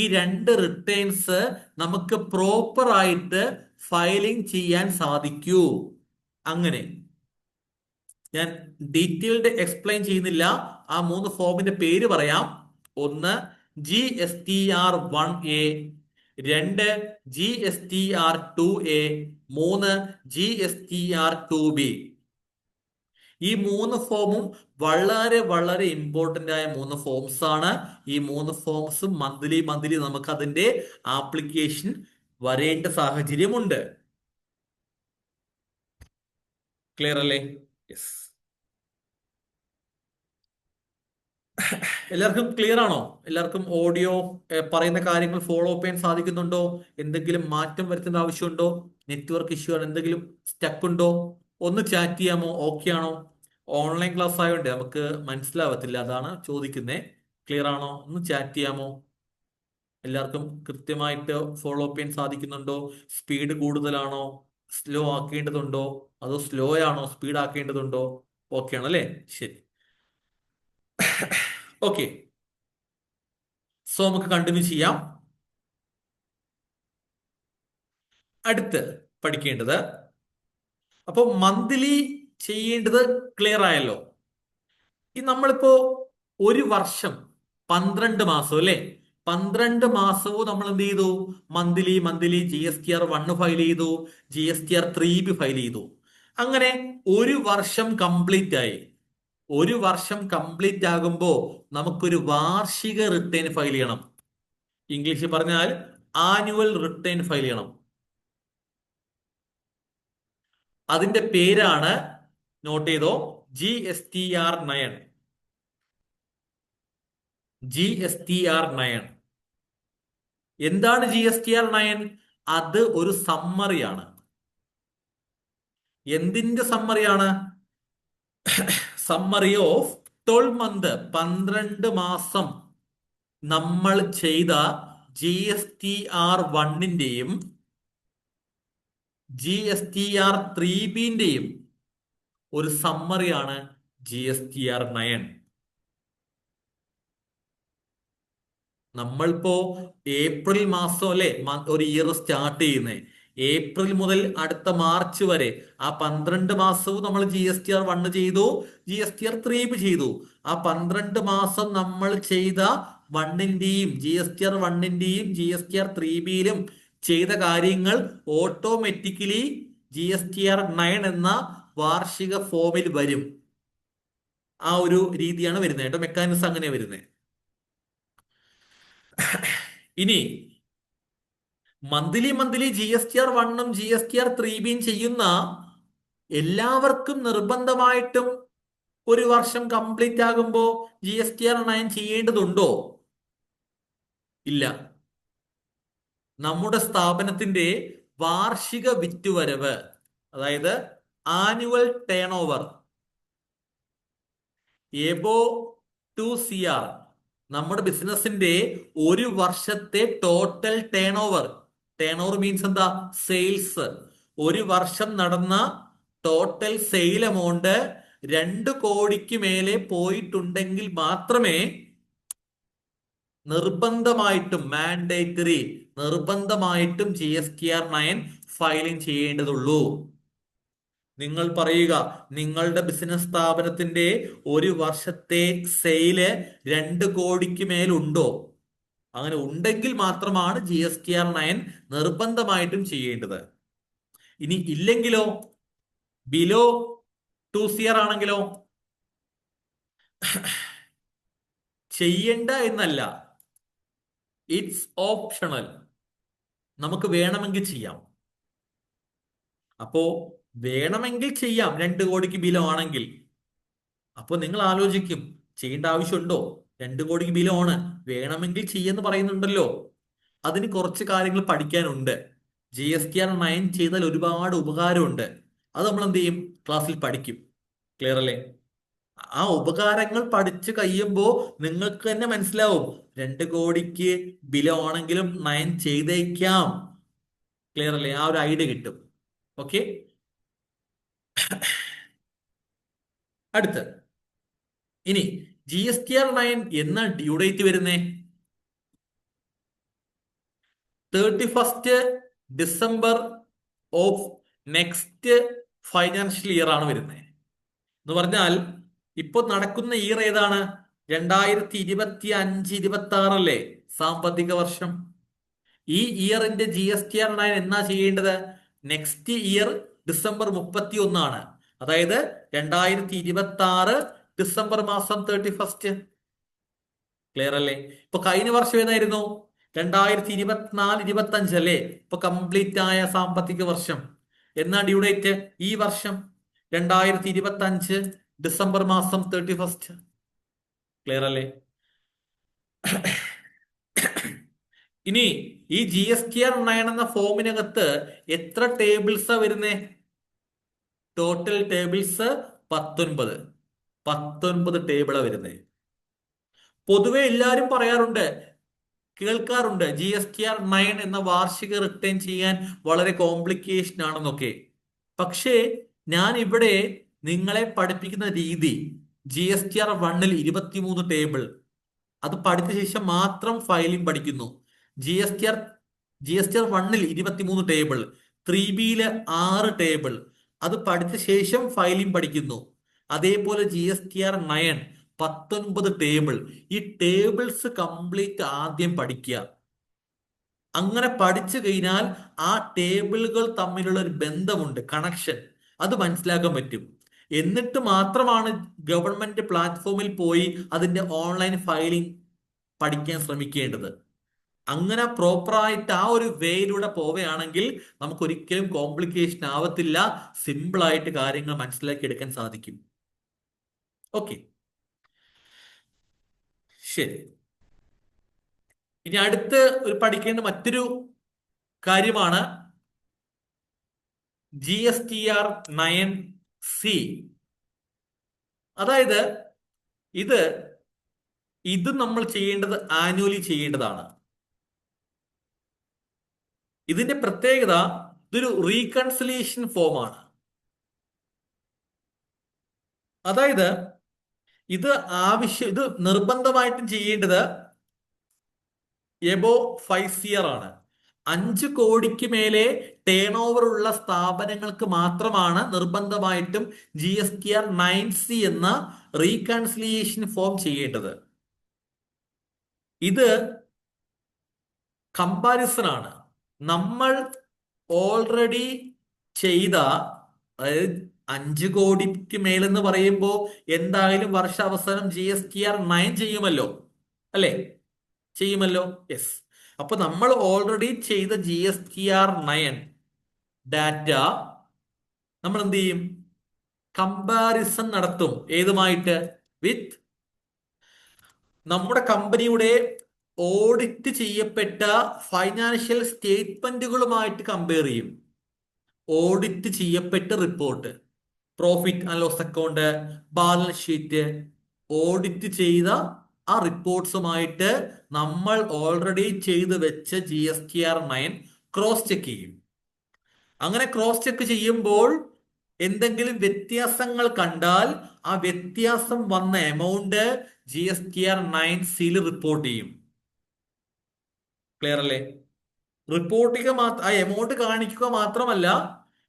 ഈ 2 റിട്ടേൺസ് നമുക്ക് പ്രോപ്പർ ആയിട്ട് ഫയലിംഗ് ചെയ്യാൻ സാധിക്കൂ. അങ്ങനെ ഞാൻ ഡീറ്റെയിൽഡ് എക്സ്പ്ലെയിൻ ചെയ്യുന്നില്ല. ആ 3 ഫോമിന്റെ പേര് പറയാം. ഒന്ന് GSTR 1A, 2 GSTR 2A, 3 GSTR 2B. ഈ 3 ഫോമും വളരെ ഇമ്പോർട്ടന്റ് ആയ 3 ഫോംസ് ആണ്. ഈ 3 ഫോംസ് മന്ത്ലി നമുക്ക് അതിന്റെ ആപ്ലിക്കേഷൻ വരേണ്ട സാഹചര്യമുണ്ട്. ക്ലിയർ അല്ലേ? യെസ്. എല്ലാവർക്കും ക്ലിയർ ആണോ? എല്ലാവർക്കും ഓഡിയോ പറയുന്ന കാര്യങ്ങൾ ഫോളോ അപ്പ് ചെയ്യാൻ സാധിക്കുന്നുണ്ടോ? എന്തെങ്കിലും മാറ്റം വരുത്തേണ്ട ആവശ്യമുണ്ടോ? നെറ്റ്വർക്ക് ഇഷ്യൂ ആണ്, എന്തെങ്കിലും സ്റ്റക്ക് ഉണ്ടോ? ഒന്ന് ചാറ്റ് ചെയ്യാമോ? ഓക്കെ ആണോ? ഓൺലൈൻ ക്ലാസ് ആയതുകൊണ്ട് നമുക്ക് മനസ്സിലാവത്തില്ല, അതാണ് ചോദിക്കുന്നത്. ക്ലിയർ ആണോ? ഒന്ന് ചാറ്റ് ചെയ്യാമോ? എല്ലാവർക്കും കൃത്യമായിട്ട് ഫോളോ അപ്പ് ചെയ്യാൻ സാധിക്കുന്നുണ്ടോ? സ്പീഡ് കൂടുതലാണോ? സ്ലോ ആക്കേണ്ടതുണ്ടോ? അതോ സ്ലോ ആണോ? സ്പീഡ് ആക്കേണ്ടതുണ്ടോ? ഓക്കെ ആണല്ലേ? ശരി. ഓക്കെ. സോ നമുക്ക് കണ്ടിന്യൂ ചെയ്യാം. അടുത്ത് പഠിക്കേണ്ടത്, അപ്പോൾ മന്ത്ലി ചെയ്യേണ്ടത് ക്ലിയർ ആയല്ലോ. ഈ നമ്മളിപ്പോ ഒരു വർഷം 12 മാസം അല്ലെ, 12 മാസവും നമ്മൾ എന്ത് ചെയ്തു? മന്ത്ലി GSTR 1 ഫയൽ ചെയ്തു, GSTR 3B ഫയൽ ചെയ്തു. അങ്ങനെ ഒരു വർഷം കംപ്ലീറ്റ് ആയി. ഒരു വർഷം കംപ്ലീറ്റ് ആകുമ്പോൾ നമുക്കൊരു വാർഷിക റിട്ടേൺ ഫയൽ ചെയ്യണം. ഇംഗ്ലീഷിൽ പറഞ്ഞാൽ ആനുവൽ റിട്ടേൺ ഫയൽ ചെയ്യണം. അതിന്റെ പേരാണ്, നോട്ട് ചെയ്തോ, GSTR 9. GSTR 9. എന്താണ് GSTR 9? അത് ഒരു സമ്മറിയാണ്. എന്തിന്റെ സമ്മറിയാണ്? സമ്മറി ഓഫ് 12 മന്ത്, 12 മാസം നമ്മൾ ചെയ്ത GSTR 1ന്റെയും GSTR 3Bന്റെയും ഒരു സമ്മറിയാണ് GSTR 9. നമ്മളിപ്പോ ഏപ്രിൽ മാസം അല്ലെ ഒരു ഇയർ സ്റ്റാർട്ട് ചെയ്യുന്നത്. ഏപ്രിൽ മുതൽ അടുത്ത മാർച്ച് വരെ ആ 12 മാസവും നമ്മൾ GSTR 1 ചെയ്തു, GSTR 3 ചെയ്തു. ആ 12 മാസം നമ്മൾ ചെയ്ത GSTR 1ന്റെയും GSTR 3 ചെയ്ത കാര്യങ്ങൾ ഓട്ടോമാറ്റിക്കലി GSTR 9 എന്ന വാർഷിക ഫോമിൽ വരും. ആ ഒരു രീതിയാണ് വരുന്നത് കേട്ടോ, മെക്കാനിസം അങ്ങനെ വരുന്നത്. ഇനി മന്ത്ലി GSTR 1 GSTR 3 ചെയ്യുന്ന എല്ലാവർക്കും നിർബന്ധമായിട്ടും ഒരു വർഷം കംപ്ലീറ്റ് ആകുമ്പോ GSTR 9 ചെയ്യേണ്ടതുണ്ടോ? ഇല്ല. നമ്മുടെ സ്ഥാപനത്തിന്റെ വാർഷിക വിറ്റുവരവ്, അതായത് annual turn over above 2 CR, നമ്മുടെ ബിസിനസിന്റെ ഒരു വർഷത്തെ ടോട്ടൽ ടേൺ ഓവർ മീൻസ് എന്താ? സെയിൽസ്. ഒരു വർഷം നടന്ന ടോട്ടൽ സെയിൽ എമൗണ്ട് 2 കോടിക്ക് മേലെ പോയിട്ടുണ്ടെങ്കിൽ മാത്രമേ നിർബന്ധമായിട്ടും GSTR 9 ഫയലിംഗ് ചെയ്യേണ്ടതുള്ളൂ. നിങ്ങൾ പറയുക, നിങ്ങളുടെ ബിസിനസ് സ്ഥാപനത്തിന്റെ ഒരു വർഷത്തെ സെയില് 2 കോടിക്ക് മേലുണ്ടോ? അങ്ങനെ ഉണ്ടെങ്കിൽ മാത്രമാണ് GSTR 9 നിർബന്ധമായിട്ടും ചെയ്യേണ്ടത്. ഇനി ഇല്ലെങ്കിലോ, ബിലോ 2 CR ആണെങ്കിലോ ചെയ്യണ്ട എന്നല്ല, ഇറ്റ്സ് ഓപ്ഷണൽ. നമുക്ക് വേണമെങ്കിൽ ചെയ്യാം. അപ്പോ വേണമെങ്കിൽ ചെയ്യാം 2 കോടിക്ക് ബിലോ ആണെങ്കിൽ. അപ്പൊ നിങ്ങൾ ആലോചിക്കും, ചെയ്യേണ്ട ആവശ്യമുണ്ടോ? 2 കോടിക്ക് ബിലോ ആണ്, വേണമെങ്കിൽ ചെയ്യെന്ന് പറയുന്നുണ്ടല്ലോ. അതിന് കുറച്ച് കാര്യങ്ങൾ പഠിക്കാനുണ്ട്. GSTR 9 ചെയ്താൽ ഒരുപാട് ഉപകാരമുണ്ട്. അത് നമ്മൾ എന്ത് ചെയ്യും? ക്ലാസ്സിൽ പഠിക്കും. ക്ലിയർ അല്ലേ? ആ ഉപകാരങ്ങൾ പഠിച്ചു കഴിയുമ്പോ നിങ്ങൾക്ക് തന്നെ മനസ്സിലാവും 2 കോടിക്ക് ബിലോ ആണെങ്കിലും 9 ചെയ്തേക്കാം. ക്ലിയർ അല്ലേ? ആ ഒരു ഐഡിയ കിട്ടും. ഓക്കെ. അടുത്ത് ഇനി GSTR 9 എന്നാ ഡ്യൂ ഡേറ്റ് വരുന്നേ? 31 December of next financial year ആണ് വരുന്നത്. എന്ന് പറഞ്ഞാൽ ഇപ്പൊ നടക്കുന്ന ഇയർ ഏതാണ്? 2025-26 അല്ലേ സാമ്പത്തിക വർഷം. ഈ ഇയറിന്റെ GSTR 9 എന്നാ ചെയ്യേണ്ടത്? നെക്സ്റ്റ് ഇയർ ഡിസംബർ 31 ആണ്. അതായത് 2026 ഡിസംബർ മാസം 31. ക്ലിയർ അല്ലേ? ഇപ്പൊ കഴിഞ്ഞ വർഷം ഏതായിരുന്നു? 2024-25 അല്ലേ? ഇപ്പൊ കംപ്ലീറ്റ് ആയ സാമ്പത്തിക വർഷം. എന്നാ ഡ്യൂ ഡേറ്റ്? ഈ വർഷം 2025 ഡിസംബർ മാസം 31. ക്ലിയർ അല്ലേ? ഇനി ഈ GSTR 9 എന്ന ഫോമിനകത്ത് എത്ര ടേബിൾസാ വരുന്നേ? ടോട്ടൽ ടേബിൾസ് 19 ടേബിളാ വരുന്നേ. പൊതുവെ എല്ലാരും പറയാറുണ്ട്, കേൾക്കാറുണ്ട്, GSTR 9 എന്ന വാർഷിക റിട്ടേൺ ചെയ്യാൻ വളരെ കോംപ്ലിക്കേഷൻ ആണെന്നൊക്കെ. പക്ഷേ ഞാൻ ഇവിടെ നിങ്ങളെ പഠിപ്പിക്കുന്ന രീതി, GSTR 1 23 ടേബിൾ, അത് പഠിച്ച ശേഷം മാത്രം ഫയലിംഗ് പഠിക്കുന്നു. GSTR 1 23 ടേബിൾ, 3B 6 ടേബിൾ, അത് പഠിച്ച ശേഷം ഫയലിംഗ് പഠിക്കുന്നു. അതേപോലെ GSTR 9 19 ടേബിൾ. ഈ ടേബിൾസ് കംപ്ലീറ്റ് ആദ്യം പഠിക്കുക. അങ്ങനെ പഠിച്ചു കഴിഞ്ഞാൽ ആ ടേബിളുകൾ തമ്മിലുള്ള ഒരു ബന്ധമുണ്ട്, കണക്ഷൻ, അത് മനസ്സിലാക്കാൻ പറ്റും. എന്നിട്ട് മാത്രമാണ് ഗവൺമെന്റ് പ്ലാറ്റ്ഫോമിൽ പോയി അതിന്റെ ഓൺലൈൻ ഫയലിംഗ് പഠിക്കാൻ ശ്രമിക്കേണ്ടത്. അങ്ങനെ പ്രോപ്പറായിട്ട് ആ ഒരു വേയിലൂടെ പോവുകയാണെങ്കിൽ നമുക്ക് ഒരിക്കലും കോംപ്ലിക്കേഷൻ ആവത്തില്ല. സിമ്പിൾ ആയിട്ട് കാര്യങ്ങൾ മനസ്സിലാക്കി എടുക്കാൻ സാധിക്കും. ഓക്കെ, ശരി. ഇനി അടുത്ത് ഒരു പഠിക്കേണ്ട മറ്റൊരു കാര്യമാണ് GSTR 9C. അതായത് ഇത് നമ്മൾ ചെയ്യേണ്ടത് ആനുവലി ചെയ്യേണ്ടതാണ്. ഇതിന്റെ പ്രത്യേകത, ഇതൊരു റീകൺസിലിയേഷൻ ഫോമാണ്. അതായത് ഇത് നിർബന്ധമായിട്ടും ചെയ്യേണ്ടത് എബോ 5 CR ആണ്. 5 കോടിക്ക് മേലെ ടേൺ ഓവർ ഉള്ള സ്ഥാപനങ്ങൾക്ക് മാത്രമാണ് നിർബന്ധമായിട്ടും GSTR 9C എന്ന റീകൺസിലിയേഷൻ ഫോം ചെയ്യേണ്ടത്. ഇത് കമ്പാരിസൺ ആണ്. നമ്മൾ ഓൾറെഡി ചെയ്ത, അതായത് 5 കോടിക്ക് മേലെന്ന് പറയുമ്പോൾ എന്തായാലും വർഷാവസാനം GSTR 9 ചെയ്യുമല്ലോ, അല്ലേ? ചെയ്യുമല്ലോ, യെസ്. അപ്പൊ നമ്മൾ ഓൾറെഡി ചെയ്ത GSTR 9 ഡാറ്റ നമ്മൾ എന്ത് ചെയ്യും? കമ്പാരിസൺ നടത്തും. ഏതുമായിട്ട്? വിത്ത് നമ്മുടെ കമ്പനിയുടെ ഓഡിറ്റ് ചെയ്യപ്പെട്ട ഫൈനാൻഷ്യൽ സ്റ്റേറ്റ്മെന്റുകളുമായിട്ട് കമ്പയർ ചെയ്യും. ഓഡിറ്റ് ചെയ്യപ്പെട്ട report, profit and loss account, balance sheet, audit ചെയ്ത ആ റിപ്പോർട്ട്സുമായിട്ട് നമ്മൾ ഓൾറെഡി ചെയ്ത് വെച്ച GSTR 9 ക്രോസ് ചെക്ക് ചെയ്യും. അങ്ങനെ ക്രോസ് ചെക്ക് ചെയ്യുമ്പോൾ എന്തെങ്കിലും വ്യത്യാസങ്ങൾ കണ്ടാൽ ആ വ്യത്യാസം വന്ന എമൗണ്ട് GSTR 9C റിപ്പോർട്ട് ചെയ്യും. ക്ലിയർ അല്ലേ? റിപ്പോർട്ടിങ് മാത്രം, ആ എമൗണ്ട് കാണിക്കുക മാത്രമല്ല,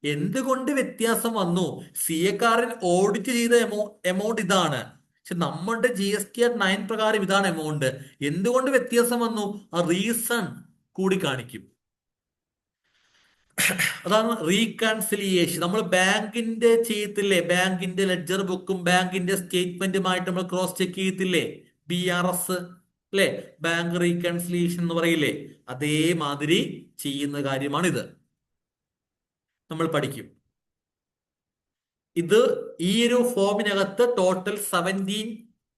എന്തുകൊണ്ട് വ്യത്യാസം വന്നു, CA ഓഡിറ്റ് ചെയ്ത എമൗണ്ട് ഇതാണ്, പക്ഷെ നമ്മുടെ GSTR 9 പ്രകാരം ഇതാണ് എമൗണ്ട്, എന്തുകൊണ്ട് വ്യത്യാസം വന്നു, ആ റീസൺ കൂടി കാണിക്കും. അതാണ് റീകൺസിലിയേഷൻ. നമ്മൾ ബാങ്കിന്റെ ചെയ്യത്തില്ലേ, ബാങ്കിന്റെ ലെഡ്ജർ ബുക്കും ബാങ്കിന്റെ സ്റ്റേറ്റ്മെന്റുമായിട്ട് നമ്മൾ ക്രോസ് ചെക്ക് ചെയ്യത്തില്ലേ, BRS, അല്ലെ? ബാങ്ക് റീകൺസിലിയേഷൻ എന്ന് പറയില്ലേ, അതേമാതിരി ചെയ്യുന്ന കാര്യമാണിത്. നമ്മൾ പഠിക്കും ഇത്. ഈ ഒരു ഫോമിനകത്ത് ടോട്ടൽ 17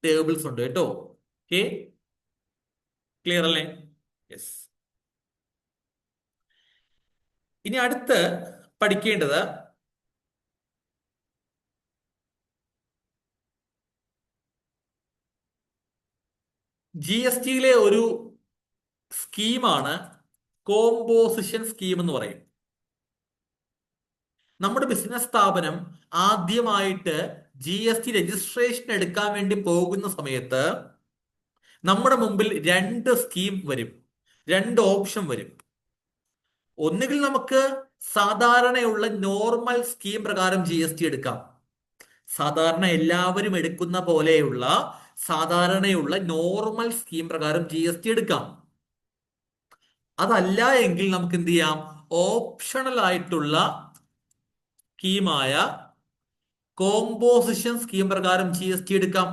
ടേബിൾസ് ഉണ്ട് കേട്ടോ. ഓക്കെ, ക്ലിയർ അല്ലേ? യെസ്. ഇനി അടുത്ത് പഠിക്കേണ്ടത് GSTയിലെ ഒരു സ്കീമാണ് കോമ്പോസിഷൻ സ്കീം എന്ന് പറയും. നമ്മുടെ ബിസിനസ് സ്ഥാപനം ആദ്യമായിട്ട് GST രജിസ്ട്രേഷൻ എടുക്കാൻ വേണ്ടി പോകുന്ന സമയത്ത് നമ്മുടെ മുമ്പിൽ 2 സ്കീം വരും, 2 ഓപ്ഷൻ വരും. ഒന്നുകിൽ നമുക്ക് സാധാരണയുള്ള നോർമൽ സ്കീം പ്രകാരം GST എടുക്കാം. സാധാരണ എല്ലാവരും എടുക്കുന്ന പോലെയുള്ള സാധാരണയുള്ള നോർമൽ സ്കീം പ്രകാരം GST എടുക്കാം. അതല്ല എങ്കിൽ നമുക്ക് എന്ത് ചെയ്യാം? ഓപ്ഷണൽ ആയിട്ടുള്ള സ്കീമായ കോമ്പോസിഷൻ സ്കീം പ്രകാരം GST എടുക്കാം.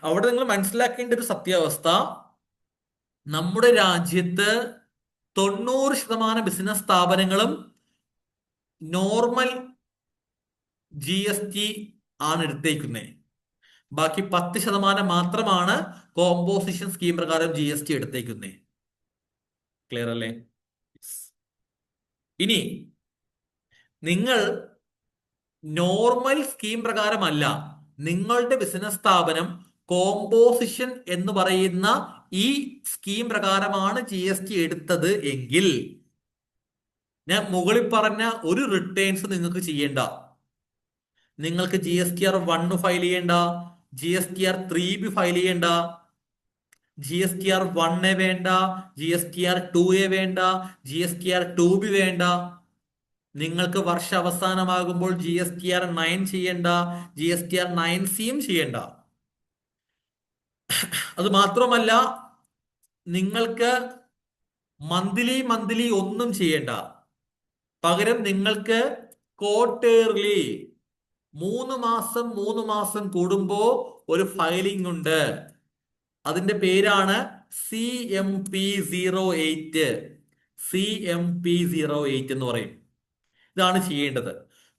അവിടെ നിങ്ങൾ മനസ്സിലാക്കേണ്ട ഒരു സത്യാവസ്ഥ, നമ്മുടെ രാജ്യത്ത് 90% ബിസിനസ് സ്ഥാപനങ്ങളും നോർമൽ GST ആണ് എടുത്തേക്കുന്നത്. ബാക്കി 10% മാത്രമാണ് കോമ്പോസിഷൻ സ്കീം പ്രകാരം GST എടുത്തേക്കുന്നത്. ക്ലിയർ അല്ലേ? ഇനി നിങ്ങൾ നോർമൽ സ്കീം പ്രകാരമല്ല, നിങ്ങളുടെ ബിസിനസ് സ്ഥാപനം കോമ്പോസിഷൻ എന്ന് പറയുന്ന ഈ സ്കീം പ്രകാരമാണ് GST എടുത്തത് എങ്കിൽ ഞാൻ മുകളിൽ പറഞ്ഞ ഒരു റിട്ടേൺസ് നിങ്ങൾക്ക് ചെയ്യേണ്ട. നിങ്ങൾക്ക് GSTR 1 ഫയൽ ചെയ്യേണ്ട, GSTR 3B ഫയൽ ചെയ്യേണ്ട, GSTR 1A വേണ്ട, GSTR 2A വേണ്ട, GSTR 2B വേണ്ട. നിങ്ങൾക്ക് വർഷ അവസാനമാകുമ്പോൾ GSTR 9 ചെയ്യേണ്ട, GSTR 9Cയും ചെയ്യേണ്ട. അത് മാത്രമല്ല, നിങ്ങൾക്ക് മന്ത്ലി ഒന്നും ചെയ്യേണ്ട. പകരം നിങ്ങൾക്ക് ക്വാർട്ടേർലി 3 മാസം കൂടുമ്പോ ഒരു ഫയലിംഗ് ഉണ്ട്. അതിന്റെ പേരാണ് CMP08. CMP08 എന്ന് പറയും. ഇതാണ് ചെയ്യേണ്ടത്.